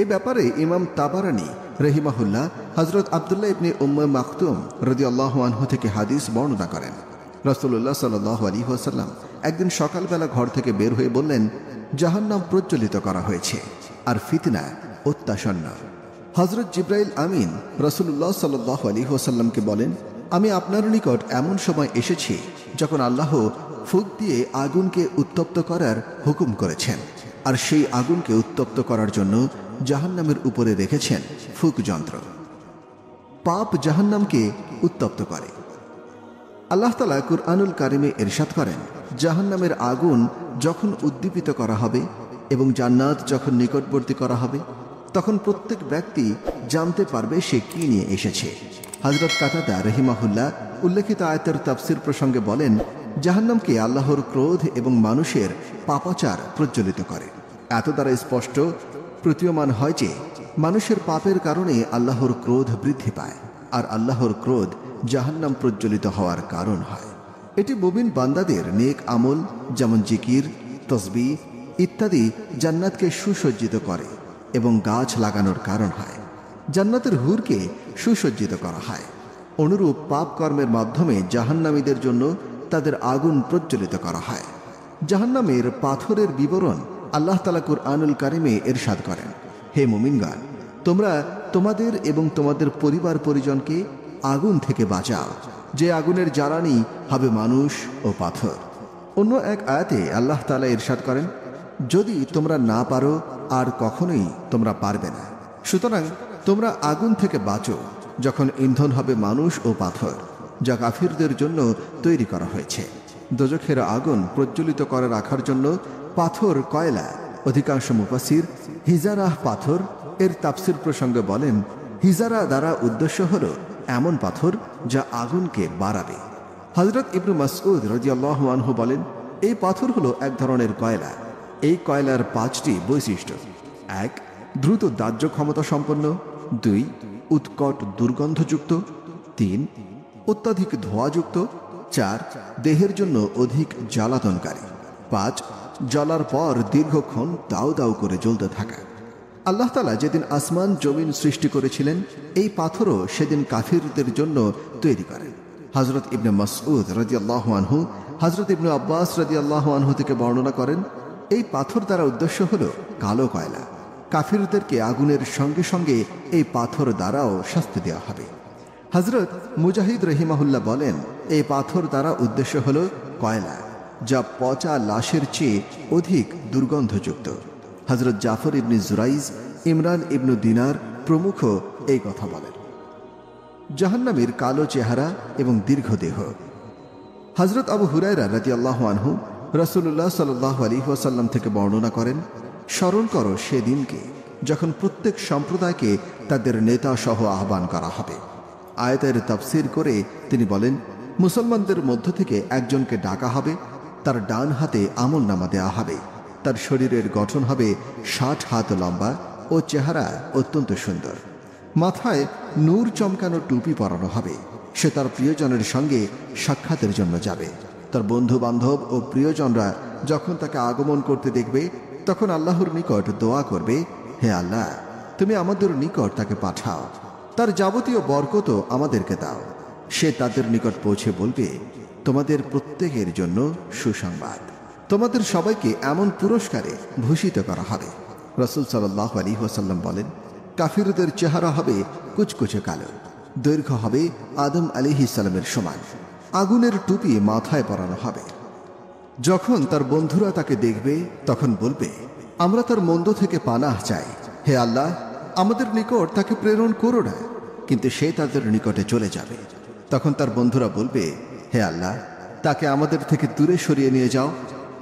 এ ব্যাপারে ইমাম তাবারানী রহিমাহুল্লাহ হযরত আব্দুল্লাহ ইবনে উম্মে মাকতুম রাদিয়াল্লাহু আনহু থেকে হাদিস বর্ণনা করেন, রাসূলুল্লাহ সাল্লাল্লাহু আলাইহি ওয়াসাল্লাম একদিন সকালবেলা ঘর থেকে বের হয়ে বললেন, জাহান্নাম প্রজ্বলিত করা হয়েছে আর ফিতনা অত্যাসন্ন। হযরত জিবরাইল আমিন রাসূলুল্লাহ সাল্লাল্লাহু আলাইহি ওয়াসাল্লামকে বলেন, আমি আপনার নিকট এমন সময় এসেছি যখন আল্লাহ ফুঁক দিয়ে আগুনকে উত্তপ্ত করার হুকুম করেছেন। আর সেই আগুনকে উত্তপ্ত করার জন্য জাহান্নামের উপরে রেখেছেন ফুক যন্ত্র। পাপ জাহান্নামকে উত্তপ্ত করে। আল্লাহ তাআলা কুরআনুল কারিমে ইরশাদ করেন, জাহান্নামের আগুন যখন উদ্দীপিত করা হবে এবং জান্নাত যখন নিকটবর্তী করা হবে, তখন প্রত্যেক ব্যক্তি জানতে পারবে সে কি নিয়ে এসেছে। হযরত কাতাদা রাহিমাহুল্লাহ উল্লেখিত আয়াতের তাফসীর প্রসঙ্গে বলেন, জাহান্নামকে আল্লাহর ক্রোধ এবং মানুষের পাপাচার প্রজ্বলিত করে। এত দ্বারা স্পষ্ট প্রতীয়মান হয় যে মানুষের পাপের কারণে আল্লাহর ক্রোধ বৃদ্ধি পায়, আর আল্লাহর ক্রোধ জাহান্নাম প্রজ্বলিত হওয়ার কারণ হয়। এটি মুমিন বান্দাদের নেক আমল যেমন জিকির, তসবিহ ইত্যাদি জান্নাতকে সুসজ্জিত করে এবং গাছ লাগানোর কারণ হয়। জান্নাতের হুরকে সুসজ্জিত করা হয়। অনুরূপ পাপ কর্মের মাধ্যমে জাহান্নামীদের জন্য তাদের আগুন প্রজ্বলিত করা হয়। জাহান্নামের পাথরের বিবরণ আল্লাহ তাআলা কুরআনুল কারিমে ইরশাদ করেন, হে মুমিনগণ, তোমরা তোমাদের এবং তোমাদের পরিবার পরিজনকে আগুন থেকে বাঁচাও, যে আগুনের জ্বালানি হবে মানুষ ও পাথর। অন্য এক আয়াতে আল্লাহ তাআলা ইরশাদ করেন, যদি তোমরা না পারো আর কখনোই তোমরা পারবে না, সুতরাং তোমরা আগুন থেকে বাঁচো, যখন ইন্ধন হবে মানুষ ও পাথর, যা কাফিরদের জন্য তৈরি করা হয়েছে। দোজখের আগুন প্রজ্বলিত করে রাখার জন্য পাথর কয়লা। অধিকাংশ মুফাসসির হিজারাহ পাথর এর তাফসীর প্রসঙ্গে বলেন, হিজারা দ্বারা উদ্দেশ্য হল এমন পাথর যা আগুনকে বাড়াবে। হযরত ইবনে মাসউদ রাদিয়াল্লাহু আনহু বলেন, এই পাথর হলো এক ধরনের কয়লা। এই কয়লার 5টি বৈশিষ্ট্য: 1. দ্রুত দাহ্য ক্ষমতা সম্পন্ন, 2. উৎকট দুর্গন্ধযুক্ত, 3. অত্যাধিক ধোঁয়াযুক্ত, 4. দেহের জন্য অধিক জ্বালাতনকারী, 5. জ্বলার পর দীর্ঘক্ষণ দাউ দাউ করে জ্বলতে থাকা। আল্লাহ তাআলা যেদিন আসমান জমিন সৃষ্টি করেছিলেন, এই পাথরও সেদিন কাফিরদের জন্য তৈরি করেন। হযরত ইবনে মাসউদ রাদিয়াল্লাহু আনহু হযরত ইবনে আব্বাস রাদিয়াল্লাহু আনহু থেকে বর্ণনা করেন, এই পাথর দ্বারা উদ্দেশ্য হল কালো কয়লা। কাফিরদেরকে আগুনের সঙ্গে সঙ্গে এই পাথর দ্বারাও শাস্তি দেওয়া হবে। হযরত মুজাহিদ রহিমাহুল্লাহ বলেন, এই পাথর দ্বারা উদ্দেশ্য হল কয়লা, যা পচা লাশের চেয়ে অধিক দুর্গন্ধযুক্ত। হযরত জাফর ইবনে জুরাইজ, ইমরান ইবনে দিনার প্রমুখ এই কথা বলেন। জাহান্নামের কালো চেহারা এবং দীর্ঘ দেহ। হযরত আবু হুরায়রা রাদিয়াল্লাহু আনহু রাসূলুল্লাহ সাল্লাল্লাহু আলাইহি ওয়াসাল্লাম থেকে বর্ণনা করেন, স্মরণ করো সেদিনকে যখন প্রত্যেক সম্প্রদায়কে তাদের নেতা সহ আহ্বান করা হবে। আয়াতের তাফসীর করে তিনি বলেন, মুসলমানদের মধ্য থেকে একজনকে ডাকা হবে, তার ডান হাতে আমলনামা দেওয়া হবে, তার শরীরের গঠন হবে 60 হাত লম্বা ও চেহারা অত্যন্ত সুন্দর। মাথায় নূর চমকানো টুপি পরানো হবে। সে তার প্রিয়জনের সঙ্গে সাক্ষাতের জন্য যাবে। তার বন্ধু বান্ধব ও প্রিয়জনরা যখন তাকে আগমন করতে দেখবে, তখন আল্লাহর নিকট দোয়া করবে, হে আল্লাহ, তুমি আমাদের নিকট তাকে পাঠাও, তার যাবতীয় বরকত আমাদেরকে দাও। সে তাদের নিকট পৌঁছে বলবে, তোমাদের প্রত্যেকের জন্য সুসংবাদ, তোমাদের সবাইকে এমন পুরস্কারে ভূষিত করা হবে। রাসূল সাল্লাল্লাহু আলাইহি ওয়াসাল্লাম বলেন, কাফিরদের চেহারা হবে কুচকুচে কালো, দৈর্ঘ্য হবে আদম আলাইহিস সালামের সমান, আগুনের টুপি মাথায় পরানো হবে। যখন তার বন্ধুরা তাকে দেখবে, তখন বলবে, আমরা তার মন্দ থেকে পানাহ চাই, হে আল্লাহ, আমাদের নিকট তাকে প্রেরণ করো না। কিন্তু সে তাদের নিকটে চলে যাবে। তখন তার বন্ধুরা বলবে, হে আল্লাহ, তাকে আমাদের থেকে দূরে সরিয়ে নিয়ে যাও।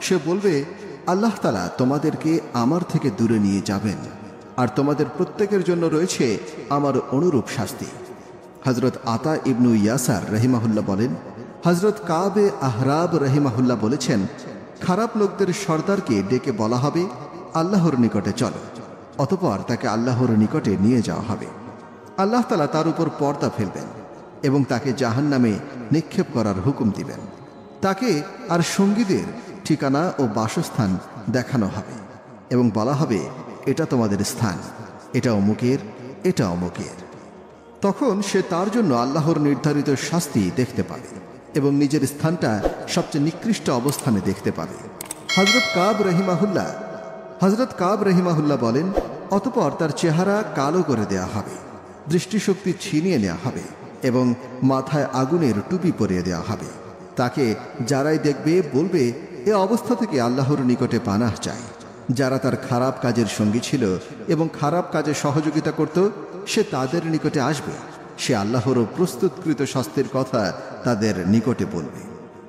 সে বলবে, আল্লাহ তাআলা তোমাদেরকে আমার থেকে দূরে নিয়ে যাবেন, আর তোমাদের প্রত্যেকের জন্য রয়েছে আমার অনুরূপ শাস্তি। হযরত আতা ইবনু ইয়াসার রহিমাহুল্লাহ বলেন, হযরত কাবে আহরাব রহিমাহুল্লাহ বলেছেন, খারাপ লোকদের সর্দারকে ডেকে বলা হবে, আল্লাহর নিকটে চলো। অতঃপর তাকে আল্লাহর নিকটে নিয়ে যাওয়া হবে। আল্লাহ তাআলা তার উপর পর্দা ফেলবেন এবং তাকে জাহান্নামে নিক্ষেপ করার হুকুম দিবেন। তাকে আর সঙ্গীদের ঠিকানা ও বাসস্থান দেখানো হবে এবং বলা হবে, এটা তোমাদের স্থান, এটা অমুকের, এটা অমুকের। তখন সে তার জন্য আল্লাহর নির্ধারিত শাস্তি দেখতে পাবে এবং নিজের স্থানটা সবচেয়ে নিকৃষ্ট অবস্থানে দেখতে পাবে। হযরত কাব রহিমাহুল্লাহ বলেন, অতঃপর তার চেহারা কালো করে দেয়া হবে, দৃষ্টিশক্তি ছিনিয়ে নেওয়া হবে এবং মাথায় আগুনের টুপি পরিয়ে দেওয়া হবে। তাকে যারাই দেখবে বলবে, এ অবস্থা থেকে আল্লাহর নিকটে পানাহ চাই। যারা তার খারাপ কাজের সঙ্গী ছিল এবং খারাপ কাজে সহযোগিতা করত, সে তাদের নিকটে আসবে। সে আল্লাহর প্রস্তুতকৃত শাস্তির কথা তাদের নিকটে বলবে।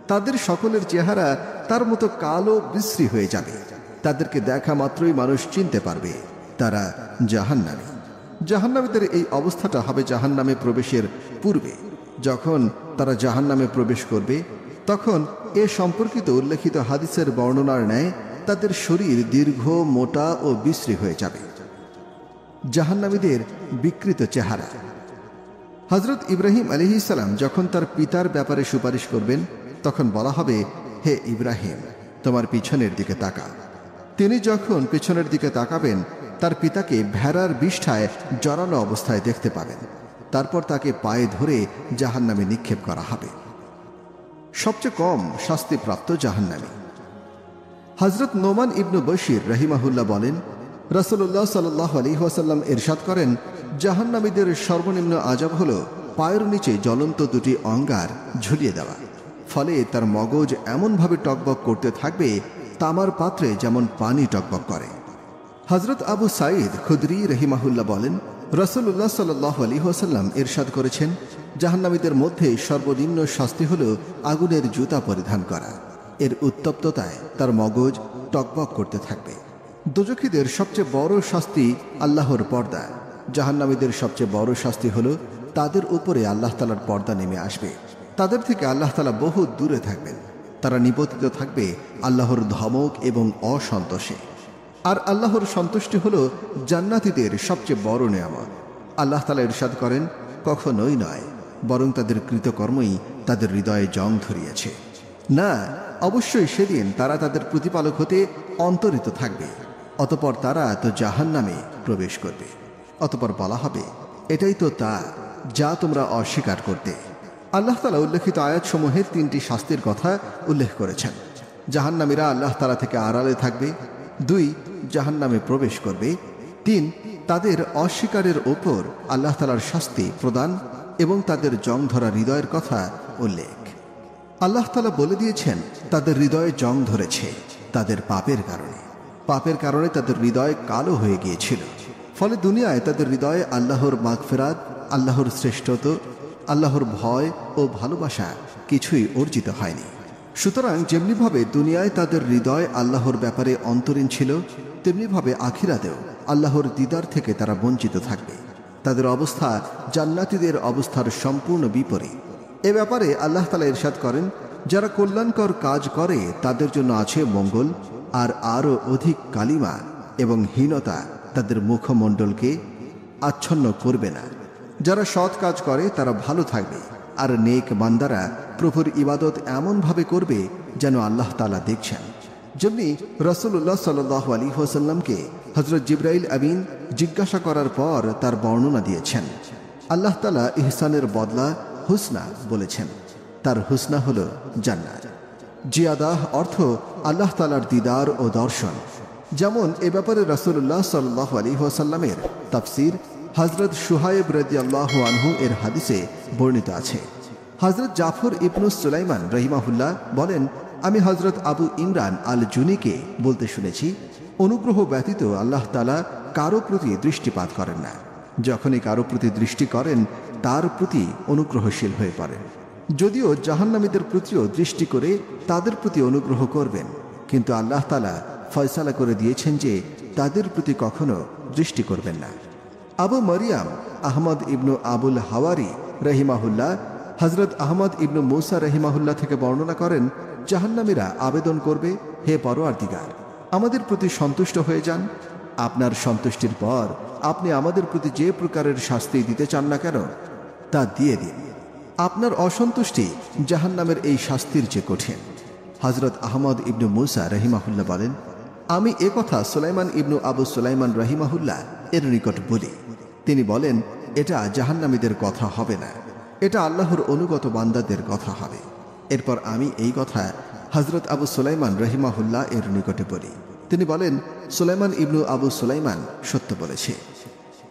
তাদের সকলের চেহারা তার মতো কালো বিশ্রী হয়ে যাবে। তাদেরকে দেখা মাত্রই মানুষ চিনতে পারবে তারা জাহান্নামী। জাহান্নামীদের এই অবস্থাটা হবে জাহান্নামে প্রবেশের পূর্বে। যখন তারা জাহান্নামে প্রবেশ করবে, তখন এ সম্পর্কিত উল্লেখিত হাদিসের বর্ণনার ন্যায় তাদের শরীর দীর্ঘ, মোটা ও বিশ্রী হয়ে যাবে। জাহান্নামীদের বিকৃত চেহারা। হযরত ইব্রাহিম আলাইহিস সালাম যখন তার পিতার ব্যাপারে সুপারিশ করবেন, তখন বলা হবে, হে ইব্রাহিম, তোমার পিছনের দিকে তাকা। তিনি যখন পিছনের দিকে তাকাবেন, তার পিতাকে ভেড়ার বিষ্ঠায় জড়ানো অবস্থায় দেখতে পাবেন। তারপর তাকে পায়ে ধরে জাহান্নামে নিক্ষেপ করা হবে। সবচেয়ে কম শাস্তিপ্রাপ্ত জাহান্নামী। হযরত নোমান ইবনু বশির রাহিমাহুল্লাহ বলেন, রাসূলুল্লাহ সাল্লাল্লাহু আলাইহি ওয়াসাল্লাম ইরশাদ করেন, জাহান্নামীদের সর্বনিম্ন আযাব হলো পায়ের নিচে জ্বলন্ত দুটি অঙ্গার ঝুলিয়ে দেওয়া। ফলে তার মগজ এমনভাবে টকবক করতে থাকবে, তামার পাত্রে যেমন পানি টকবক করে। হযরত আবু সাঈদ খুদরি রাহিমাহুল্লাহ বলেন, রাসূলুল্লাহ সাল্লাল্লাহু আলাইহি ওয়াসাল্লাম ইরশাদ করেছেন, জাহান্নামীদের মধ্যে সর্বনিম্ন শাস্তি হলো আগুনের জুতা পরিধান করা। এর উত্তপ্ততায় তার মগজ টকবক করতে থাকবে। দোজখীদের সবচেয়ে বড় শাস্তি আল্লাহর পর্দা। জাহান্নামীদের সবচেয়ে বড় শাস্তি হলো তাদের উপরে আল্লাহ তাআলার পর্দা নেমে আসবে। তাদের থেকে আল্লাহ তাআলা বহু দূরে থাকবেন। তারা নিপতিত থাকবে আল্লাহর ধমক এবং অসন্তোষে। আর আল্লাহর সন্তুষ্টি হলো জান্নাতীদের সবচেয়ে বড় নেয়ামত। আল্লাহ তাআলা ইরশাদ করেন, কখনোই নয়, বরং তাদের কৃতকর্মই তাদের হৃদয়ে জং ধরিয়েছে। না, অবশ্যই সেদিন তারা তাদের প্রতিপালক হতে অন্তরিত থাকবে। অতঃপর তারা তো জাহান্নামে প্রবেশ করবে। অতঃপর বলা হবে, এটাই তো তা যা তোমরা অস্বীকার করতে। আল্লাহ তাআলা উল্লেখিত আয়াতসমূহের তিনটি শাস্তির কথা উল্লেখ করেছেন। জাহান্নামীরা আল্লাহ তাআলা থেকে আড়ালে থাকবে। 2, জাহান্নামে প্রবেশ করবে। 3, তাদের অস্বীকারের ওপর আল্লাহ তাআলার শাস্তি প্রদান এবং তাদের জং ধরা হৃদয়ের কথা উল্লেখ। আল্লাহ তাআলা বলে দিয়েছেন, তাদের হৃদয়ে জং ধরেছে তাদের পাপের কারণে। পাপের কারণে তাদের হৃদয় কালো হয়ে গিয়েছিল। ফলে দুনিয়ায় তাদের হৃদয়ে আল্লাহর মাগফিরাত, আল্লাহর শ্রেষ্ঠত্ব, আল্লাহর ভয় ও ভালোবাসা কিছুই অর্জিত হয়নি। সুতরাং যেমনিভাবে দুনিয়ায় তাদের হৃদয় আল্লাহর ব্যাপারে অন্তরীণ ছিল, তেমনিভাবে আখিরাতেও আল্লাহর দিদার থেকে তারা বঞ্চিত থাকবে। তাদের অবস্থা জান্নাতীদের অবস্থার সম্পূর্ণ বিপরীত। এ ব্যাপারে আল্লাহ তাআলা ইরশাদ করেন, যারা কল্যাণকর কাজ করে তাদের জন্য আছে মঙ্গল, আর আরও অধিক কালিমা এবং হীনতা তাদের মুখমণ্ডলকে আচ্ছন্ন করবে না। যারা সৎ কাজ করে তারা ভালো থাকবে, আর নেক বান্দারা প্রভুর ইবাদত এমনভাবে করবে যেন আল্লাহ তাআলা দেখছেন। যেমনি রাসূলুল্লাহ সাল্লাল্লাহু আলাইহি ওয়াসাল্লামকে হযরত জিবরাইল আমিন জিজ্ঞাসা করার পর তার বর্ণনা দিয়েছেন। আল্লাহ তাআলা ইহসানের বদলা হুসনা বলেছেন। তার হুসনা হল জান্নাত। জিয়াদাহ অর্থ আল্লাহ তাআলার দিদার ও দর্শন। যেমন এ ব্যাপারে রাসূলুল্লাহ সাল্লাল্লাহু আলাইহি ওয়াসাল্লামের তাফসীর হযরত শুহায়ব রাদিয়াল্লাহু আনহু এর হাদিসে বর্ণিত আছে। হযরত জাফর ইবনু সুলাইমান রাহিমাহুল্লাহ বলেন, আমি হযরত আবু ইমরান আল জুনিকে বলতে শুনেছি, অনুগ্রহ ব্যতীত আল্লাহ তাআলা কারো প্রতি দৃষ্টিপাত করেন না। যখনই কারো প্রতি দৃষ্টি করেন, তার প্রতি অনুগ্রহশীল হয়ে পড়েন। যদিও জাহান্নামীদের প্রতিও দৃষ্টি করে তাদের প্রতি অনুগ্রহ করবেন, কিন্তু আল্লাহ তাআলা ফয়সালা করে দিয়েছেন যে তাদের প্রতি কখনো দৃষ্টি করবেন না। আবু মরিয়াম আহমদ ইবনু আবুল হাওয়ারি রহিমাহুল্লাহ হযরত আহমদ ইবনু মুসা রহিমাহুল্লাহ থেকে বর্ণনা করেন, জাহান্নামীরা আবেদন করবে, হে পরওয়ারদিগার, আমাদের প্রতি সন্তুষ্ট হয়ে যান। আপনার সন্তুষ্টির পর আপনি আমাদের প্রতি যে প্রকারের শাস্তি দিতে চান না কেন, তা দিয়ে দিন। আপনার অসন্তুষ্টি জাহান্নামের এই শাস্তির চেয়ে কঠিন। হযরত আহমদ ইবনু মুসা রহিমাহুল্লাহ বলেন, আমি এ কথা সুলাইমান ইবনু আবু সুলাইমান রহিমাহুল্লাহ এর নিকট বলি। তিনি বলেন, এটা জাহান্নামীদের কথা হবে না, এটা আল্লাহর অনুগত বান্দাদের কথা হবে। এরপর আমি এই কথা হযরত আবু সুলাইমান রহিমাহুল্লাহ এর নিকটে বলি। তিনি বলেন, সুলাইমান ইবনু আবু সুলাইমান সত্য বলেছে।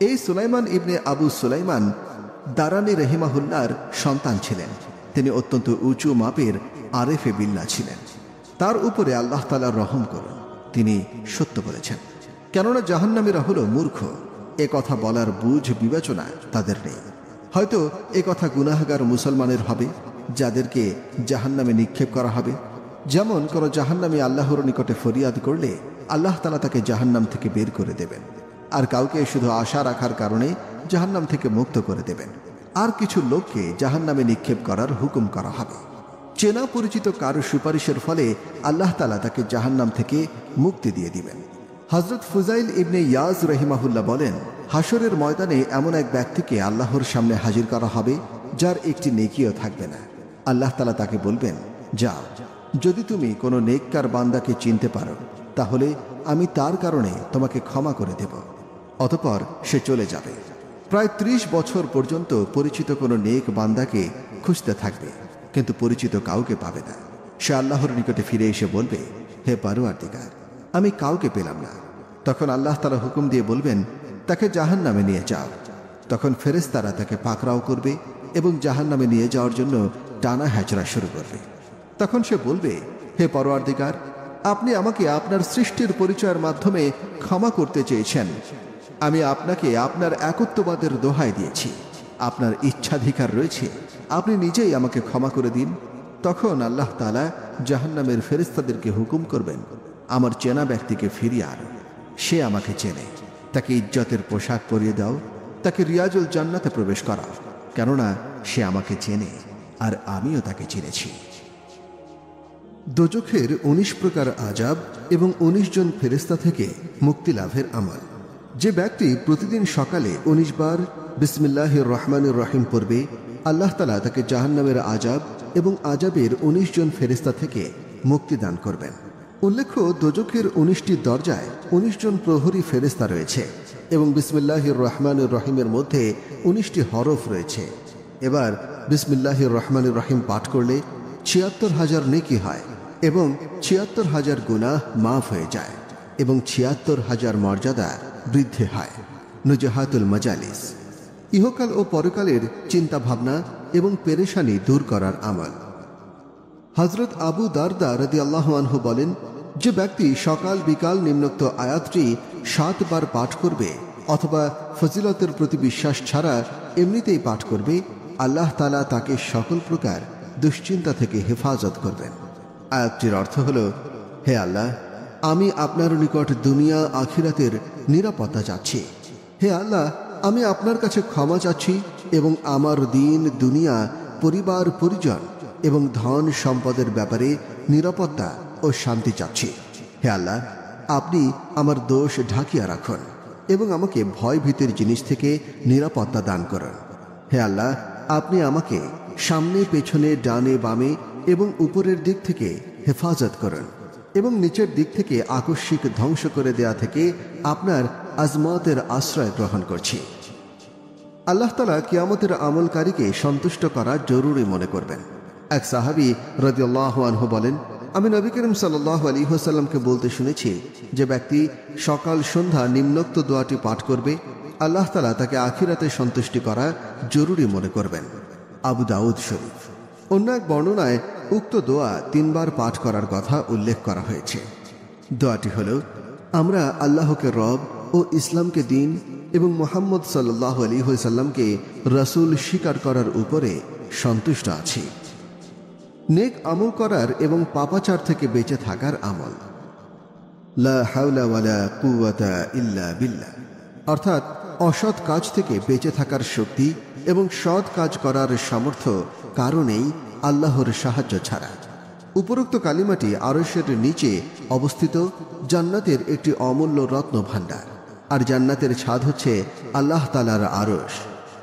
এই সুলাইমান ইবনে আবু সুলাইমান দারানি রহিমাহুল্লাহর সন্তান ছিলেন। তিনি অত্যন্ত উঁচু মাপের আরেফে বিল্লাহ ছিলেন। তার উপরে আল্লাহ তাআলা রহম করুন। তিনি সত্য বলেছেন। কেননা জাহান্নামীরা হলো মূর্খ, এ কথা বলার বুঝ বিবেচনা তাদের নেই। হয়তো এ কথা গুনাহগার মুসলমানের হবে যাদেরকে জাহান্নামে নিক্ষেপ করা হবে। যেমন কোনো জাহান্নামী আল্লাহর নিকটে ফরিয়াদ করলে আল্লাহ তাআলা তাকে জাহান্নাম থেকে বের করে দেবেন, আর কাউকে শুধু আশা রাখার কারণে জাহান্নাম থেকে মুক্ত করে দেবেন, আর কিছু লোককে জাহান্নামে নিক্ষেপ করার হুকুম করা হবে। চেনা পরিচিত কারো সুপারিশের ফলে আল্লাহ তাআলা তাকে জাহান্নাম থেকে মুক্তি দিয়ে দিবেন। হযরত ফুজাইল ইবনে ইয়াজ রাহিমাহুল্লাহ বলেন, হাসরের ময়দানে এমন এক ব্যক্তিকে আল্লাহর সামনে হাজির করা হবে যার একটি নেকিও থাকবে না। আল্লাহ তাআলা তাকে বলবেন, যাও, যদি তুমি কোনো নেককার বান্দাকে চিনতে পারো তাহলে আমি তার কারণে তোমাকে ক্ষমা করে দেব। অতঃপর সে চলে যাবে। প্রায় 30 বছর পর্যন্ত পরিচিত কোনো নেক বান্দাকে খুঁজতে থাকবে, কিন্তু পরিচিত কাউকে পাবে না। সে আল্লাহর নিকটে ফিরে এসে বলবে, হে পারওয়ারদিগার, আমি কাউকে পেলাম না। তখন আল্লাহ তাআলা হুকুম দিয়ে বলবেন, তাকে জাহান্নামে নিয়ে যাও। তখন ফেরেশতারা তাকে পাকড়াও করবে এবং জাহান্নামে নিয়ে যাওয়ার জন্য টানা হ্যাচড়া শুরু করবে। তখন সে বলবে, হে পরওয়ারদিগার, আপনি আমাকে আপনার সৃষ্টির পরিচয়ের মাধ্যমে ক্ষমা করতে চেয়েছেন। আমি আপনাকে আপনার একত্ববাদের দোহাই দিয়েছি, আপনার ইচ্ছাধিকার রয়েছে, আপনি নিজেই আমাকে ক্ষমা করে দিন। তখন আল্লাহ তাআলা জাহান্নামের ফেরেশতাদেরকে হুকুম করবেন, আমার চেনা ব্যক্তিকে ফিরিয়ে আনো। সে আমাকে চেনে, তাকে ইজ্জতের পোশাক পরিয়ে দাও, তাকে রিয়াজুল জান্নাতে প্রবেশ করাও, কেননা সে আমাকে চেনে আর আমিও তাকে চিনেছি। দোজখের 19 প্রকার আযাব এবং 19 জন ফেরেশতা থেকে মুক্তি লাভের আমল। যে ব্যক্তি প্রতিদিন সকালে 19 বার বিসমিল্লাহির রহমানির রহিম পড়বে, আল্লাহ তাআলা তাকে জাহান্নামের আযাব এবং আযাবের 19 জন ফেরেশতা থেকে মুক্তি দান করবেন। উল্লেখ্য, দোজখের 19টি দরজায় 19 জন প্রহরী ফেরেশতা রয়েছে এবং বিসমিল্লাহির রহমানির রহিমের মধ্যে 19টি হরফ রয়েছে। এবার বিসমিল্লাহির রহমানির রহিম পাঠ করলে ৭৬,০০০ নেকি হয় এবং ৭৬,০০০ গুনাহ মাফ হয়ে যায় এবং ৭৬,০০০ মর্যাদা বৃদ্ধি হয়। নুজহাতুল মাজালিস, ইহকাল ও পরকালের চিন্তা ভাবনা এবং পেরেশানি দূর করার আমল। হযরত আবু দারদা রাদিয়াল্লাহু আনহু বলেন, যে ব্যক্তি সকাল বিকাল নিম্নোক্ত আয়াতটি 7 বার পাঠ করবে অথবা ফজিলতের প্রতি বিশ্বাস ছাড়া এমনিতেই পাঠ করবে, আল্লাহ তাআলা তাকে সকল প্রকার দুশ্চিন্তা থেকে হেফাজত করবেন। আয়াতটির অর্থ হল, হে আল্লাহ, আমি আপনার নিকট দুনিয়া আখিরাতের নিরাপত্তা চাচ্ছি। হে আল্লাহ, আমি আপনার কাছে ক্ষমা চাচ্ছি এবং আমার দিন, দুনিয়া, পরিবার পরিজন এবং ধন সম্পদের ব্যাপারে নিরাপত্তা ও শান্তি চাচ্ছি। হে আল্লাহ, আপনি আমার দোষ ঢাকিয়া রাখুন এবং আমাকে ভয় ভীতির জিনিস থেকে নিরাপত্তা দান করুন। হে আল্লাহ, আপনি আমাকে সামনে, পেছনে, ডানে বামে এবং উপরের দিক থেকে হেফাজত করুন এবং নিচের দিক থেকে আকস্মিক ধ্বংস করে দেয়া থেকে আপনার আজমাতের আশ্রয় গ্রহণ করছি। আল্লাহ তাআলা কিয়ামতের আমলকারীকে সন্তুষ্ট করা জরুরি মনে করবেন। এক সাহাবী রাদিয়াল্লাহু আনহু বলেন, আমি নবী করিম সাল্লাল্লাহু আলাইহি ওয়াসাল্লামকে বলতে শুনেছি, যে ব্যক্তি সকাল সন্ধ্যা নিম্নোক্ত দোয়াটি পাঠ করবে, আল্লাহ তাআলা তাকে আখিরাতে সন্তুষ্টি করা জরুরি মনে করবেন। আবু দাউদ শরীফ। অন্য এক বর্ণনায় উক্ত দোয়া 3 বার পাঠ করার কথা উল্লেখ করা হয়েছে। দোয়াটি হল, আমরা আল্লাহকে রব ও ইসলামকে দিন এবং মুহাম্মদ সাল্লাল্লাহু আলাইহি ওয়াসাল্লামকে রাসূল স্বীকার করার উপরে সন্তুষ্ট আছি। নেক আমল করার এবং পাপাচার থেকে বেঁচে থাকার আমল। লা হাওলা ওয়ালা কুওয়াতা ইল্লা বিল্লাহ, অর্থাৎ অসৎ কাজ থেকে বেঁচে থাকার শক্তি এবং সৎ কাজ করার সামর্থ্য কারণেই আল্লাহর সাহায্য ছাড়া। উপরোক্ত কালিমাটি আরশের নিচে অবস্থিত জান্নাতের একটি অমূল্য রত্ন ভাণ্ডার, আর জান্নাতের ছাদ হচ্ছে আল্লাহ তাআলার আরশ।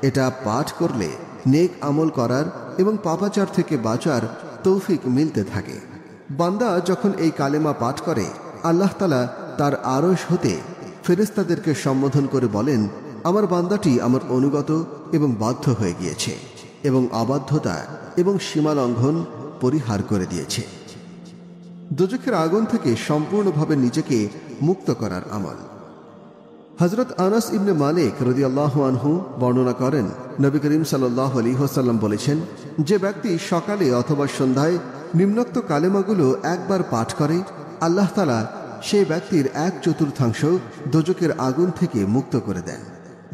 এটা পাঠ করলে নেক আমল করার এবং পাপাচার থেকে বাঁচার তৌফিক মিলতে থাকে। বান্দা যখন এই কালেমা পাঠ করে, আল্লাহ তাআলা তার আরশ হতে ফেরেশতাদেরকে সম্বোধন করে বলেন, আমার বান্দাটি আমার অনুগত এবং বাধ্য হয়ে গিয়েছে এবং অবাধ্যতা এবং সীমালঙ্ঘন পরিহার করে দিয়েছে। দোজখের আগুন থেকে সম্পূর্ণভাবে নিজেকে মুক্ত করার আমল। হযরত আনাস ইবনে মালিক রাদিয়াল্লাহু আনহু বর্ণনা করেন, নবী করিম সাল্লাল্লাহু আলাইহি ওয়াসাল্লাম বলেছেন, যে ব্যক্তি সকালে অথবা সন্ধ্যায় নিম্নোক্ত কালেমাগুলো একবার পাঠ করে, আল্লাহ তাআলা সেই ব্যক্তির 1/4 দোজখের আগুন থেকে মুক্ত করে দেন।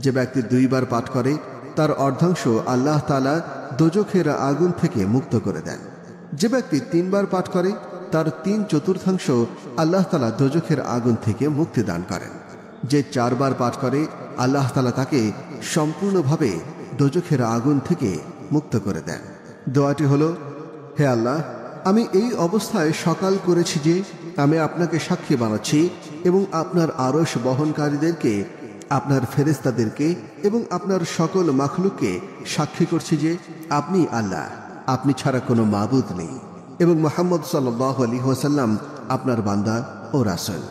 যে ব্যক্তি 2 বার পাঠ করে তার অর্ধাংশ আল্লাহ তাআলা দোজখের আগুন থেকে মুক্ত করে দেন। যে ব্যক্তি 3 বার পাঠ করে তার 3/4 আল্লাহ তাআলা দোজখের আগুন থেকে মুক্তি দান করেন। যে 4 বার পাঠ করে আল্লাহ তাআলা তাকে সম্পূর্ণভাবে দোজখের আগুন থেকে মুক্ত করে দেন। দোয়াটি হলো, হে আল্লাহ, আমি এই অবস্থায় সকাল করেছি যে আমি আপনাকে সাক্ষী বানাচ্ছি এবং আপনার আরশ বহনকারীদেরকে, আপনার ফেরেশতাদেরকে এবং আপনার সকল মাখলুককে সাক্ষী করছি যে আপনি আল্লাহ, আপনি ছাড়া কোনো মাবুদ নেই, এবং মুহাম্মদ সাল্লাল্লাহু আলাইহি ওয়াসাল্লাম আপনার বান্দা ও রাসূল।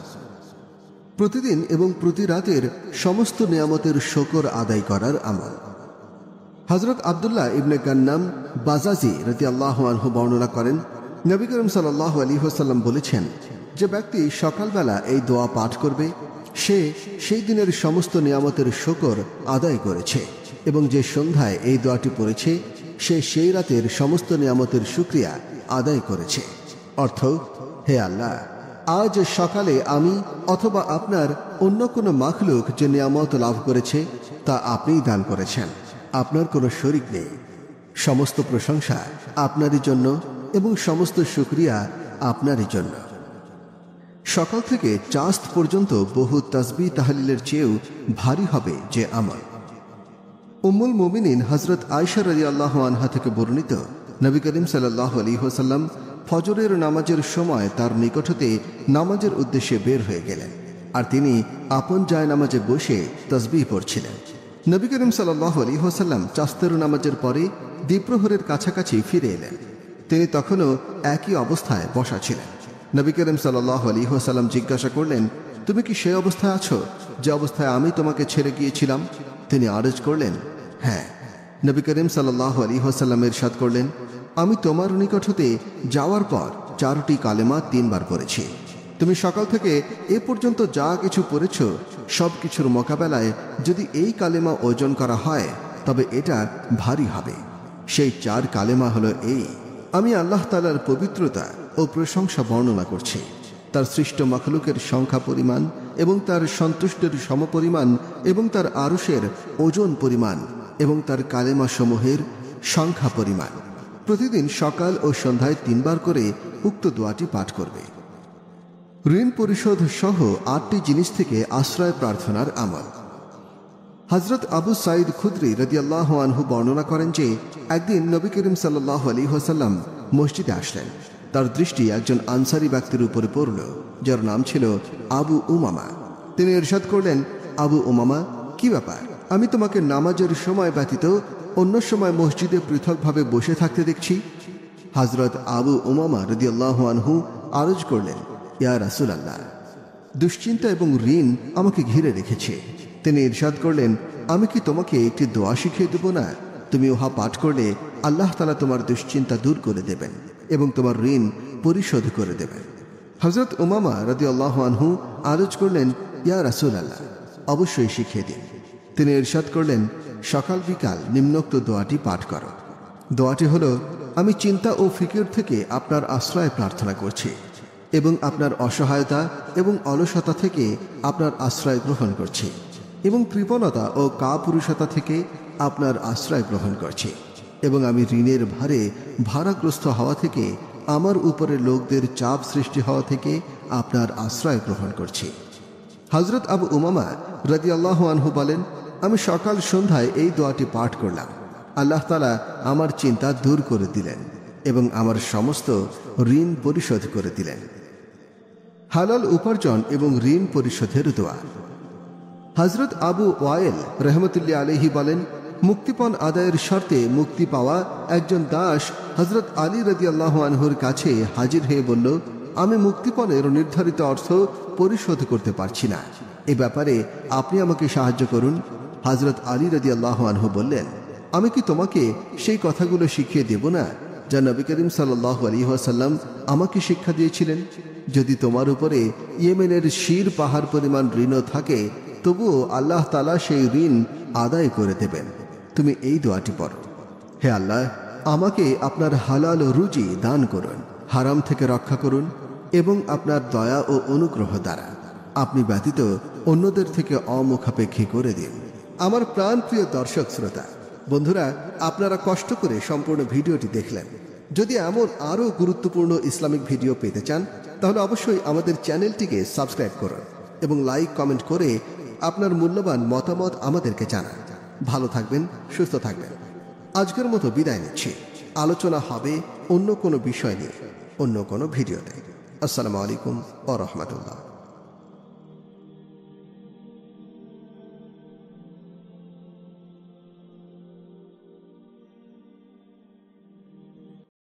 প্রতিদিন এবং প্রতি রাতের সমস্ত নিয়ামতের শুকর আদায় করার আমল। হযরত আব্দুল্লাহ ইবনে গান্নাম বাজাজি রাদিয়াল্লাহু আনহু বর্ণনা করেন, নবী করিম সাল্লাল্লাহু আলাইহি ওয়াসাল্লাম বলেছেন, যে ব্যক্তি সকালবেলা এই দোয়া পাঠ করবে সে সেই দিনের সমস্ত নিয়ামতের শুকর আদায় করেছে, এবং যে সন্ধ্যায় এই দোয়াটি পড়েছে সে সেই রাতের সমস্ত নিয়ামতের শুকরিয়া আদায় করেছে। অর্থ, হে আল্লাহ, আজ সকালে আমি অথবা আপনার অন্য কোনো মাখলুক যে নিয়ামত লাভ করেছে তা আপনিই দান করেছেন, আপনার কোনো শরীক নেই। সমস্ত প্রশংসা আপনারই জন্য এবং সমস্ত শুকরিয়া আপনারই জন্য। সকাল থেকে চাঁদ পর্যন্ত বহু তাসবিহ তাহলিলের চেয়েও ভারী হবে যে আমল। উম্মুল মুমিনিন হযরত আয়েশা রাদিয়াল্লাহু আনহা থেকে বর্ণিত, নবী করিম সাল্লাল্লাহু আলাইহি ওয়াসাল্লাম ফজরের নামাজের সময় তার নিকট হতে নামাজের উদ্দেশ্যে বের হয়ে গেলেন, আর তিনি আপন জায়নামাজে বসে তাসবিহ পড়ছিলেন। নবী করিম সাল্লাল্লাহু আলাইহি ওয়াসাল্লাম চাস্তের নামাজের পরে দ্বিপ্রহরের কাছাকাছি ফিরে এলেন। তিনি তখনও একই অবস্থায় বসা ছিলেন। নবী করিম সাল্লাল্লাহু আলাইহি ওয়াসাল্লাম জিজ্ঞাসা করলেন, তুমি কি সেই অবস্থায় আছো যে অবস্থায় আমি তোমাকে ছেড়ে গিয়েছিলাম? তিনি আরজ করলেন, হ্যাঁ। নবী করিম সাল্লাল্লাহু আলাইহি ওয়াসাল্লাম ইরশাদ করলেন, আমি তোমার নিকট হতে যাওয়ার পর 4টি কালেমা 3 বার পড়েছি। তুমি সকাল থেকে এ পর্যন্ত যা কিছু পড়েছ সব কিছুর মোকাবেলায় যদি এই কালেমা ওজন করা হয় তবে এটা ভারী হবে। সেই 4 কালেমা হলো এই, আমি আল্লাহ তাআলার পবিত্রতা ও প্রশংসা বর্ণনা করছি, তার সৃষ্ট মাখলুকের সংখ্যা পরিমাণ এবং তার সন্তুষ্টের সমপরিমাণ এবং তার আরশের ওজন পরিমাণ এবং তার কালেমা সমূহের সংখ্যা পরিমাণ। প্রতিদিন সকাল ও সন্ধ্যায় 3 বার করে উক্ত দোয়াটি পাঠ করবে। ঋণ পরিশোধ সহ 8টি জিনিস থেকে আশ্রয় প্রার্থনার আমল। হযরত আবু সাঈদ খুদরি রাদিয়াল্লাহু আনহু বর্ণনা করেন যে একদিন নবী করিম সাল্লাল্লাহু আলাইহি ওয়াসাল্লাম মসজিদে আসলেন। তার দৃষ্টি একজন আনসারী ব্যক্তির উপরে পড়ল, যার নাম ছিল আবু উমামা। তিনি ইরশাদ করলেন, আবু উমামা, কি ব্যাপার? আমি তোমাকে নামাজের সময় ব্যতীত অন্য সময় মসজিদে পৃথকভাবে বসে থাকতে দেখছি। হযরত আবু উমামা রাদিয়াল্লাহু আনহু আরজ করলেন, ইয়া রাসূলুল্লাহ, দুশ্চিন্তা এবং ঋণ আমাকে ঘিরে রেখেছে। তিনি ইরশাদ করলেন, আমি কি তোমাকে একটি দোয়া শিখিয়ে দেব না? তুমি উহা পাঠ করলে আল্লাহ তাআলা তোমার দুশ্চিন্তা দূর করে দেবেন এবং তোমার ঋণ পরিশোধ করে দেবেন। হযরত উমামা রাদিয়াল্লাহু আনহু আরজ করলেন, ইয়া রাসূলুল্লাহ, অবশ্যই শিখিয়ে দিন। তিনি ইরশাদ করলেন, সকাল বিকাল নিম্নোক্ত দোয়াটি পাঠ করো। দোয়াটি হলো, আমি চিন্তা ও ফিকির থেকে আপনার আশ্রয় প্রার্থনা করছি এবং আপনার অসহায়তা এবং অলসতা থেকে আপনার আশ্রয় গ্রহণ করছি এবং কৃপণতা ও কাপুরুষতা থেকে আপনার আশ্রয় গ্রহণ করছি এবং আমি ঋণের ভারে ভারাগ্রস্ত হওয়া থেকে, আমার উপরে লোকদের চাপ সৃষ্টি হওয়া থেকে আপনার আশ্রয় গ্রহণ করছি। হযরত আবু উমামা রাদিয়াল্লাহু আনহু বলেন, আমি সকাল সন্ধ্যায় এই দোয়াটি পাঠ করলাম। আল্লাহ তাআলা আমার চিন্তা দূর করে দিলেন এবং আমার সমস্ত ঋণ পরিশোধ করে দিলেন। হালাল উপার্জন এবং ঋণ পরিশোধের দোয়া। হযরত আবু ওয়াইল রাহমাতুল্লাহি আলাইহি বলেন, মুক্তিপণ আদায়ের শর্তে মুক্তি পাওয়া একজন দাস হযরত আলী রাদিয়াল্লাহু আনহুর কাছে হাজির হয়ে বলল, আমি মুক্তিপণের নির্ধারিত অর্থ পরিশোধ করতে পারছি না, এ ব্যাপারে আপনি আমাকে সাহায্য করুন। হযরত আলী রাদিয়াল্লাহু আনহু বললেন, আমি কি তোমাকে সেই কথাগুলো শিখিয়ে দেব না যা নবী করিম সাল্লাল্লাহু আলাইহি ওয়াসাল্লাম আমাকে শিক্ষা দিয়েছিলেন? যদি তোমার উপরে ইয়েমেনের শির পাহাড় পরিমাণ ঋণও থাকে তবুও আল্লাহ তাআলা সেই ঋণ আদায় করে দেবেন। তুমি এই দোয়াটি পড়ো, হে আল্লাহ, আমাকে আপনার হালাল রুজি দান করুন, হারাম থেকে রক্ষা করুন এবং আপনার দয়া ও অনুগ্রহ দ্বারা আপনি ব্যতীত অন্যদের থেকে অমুখাপেক্ষী করে দিন। আমার প্রাণপ্রিয় দর্শক শ্রোতা বন্ধুরা, আপনারা কষ্ট করে সম্পূর্ণ ভিডিওটি দেখলেন। যদি এমন আরও গুরুত্বপূর্ণ ইসলামিক ভিডিও পেতে চান তাহলে অবশ্যই আমাদের চ্যানেলটিকে সাবস্ক্রাইব করুন এবং লাইক কমেন্ট করে আপনার মূল্যবান মতামত আমাদেরকে জানান। ভালো থাকবেন, সুস্থ থাকবেন। আজকের মতো বিদায় নিচ্ছি। আলোচনা হবে অন্য কোনো বিষয় নিয়ে অন্য কোনো ভিডিওতে। আসসালামু আলাইকুম ওয়া রাহমাতুল্লাহ।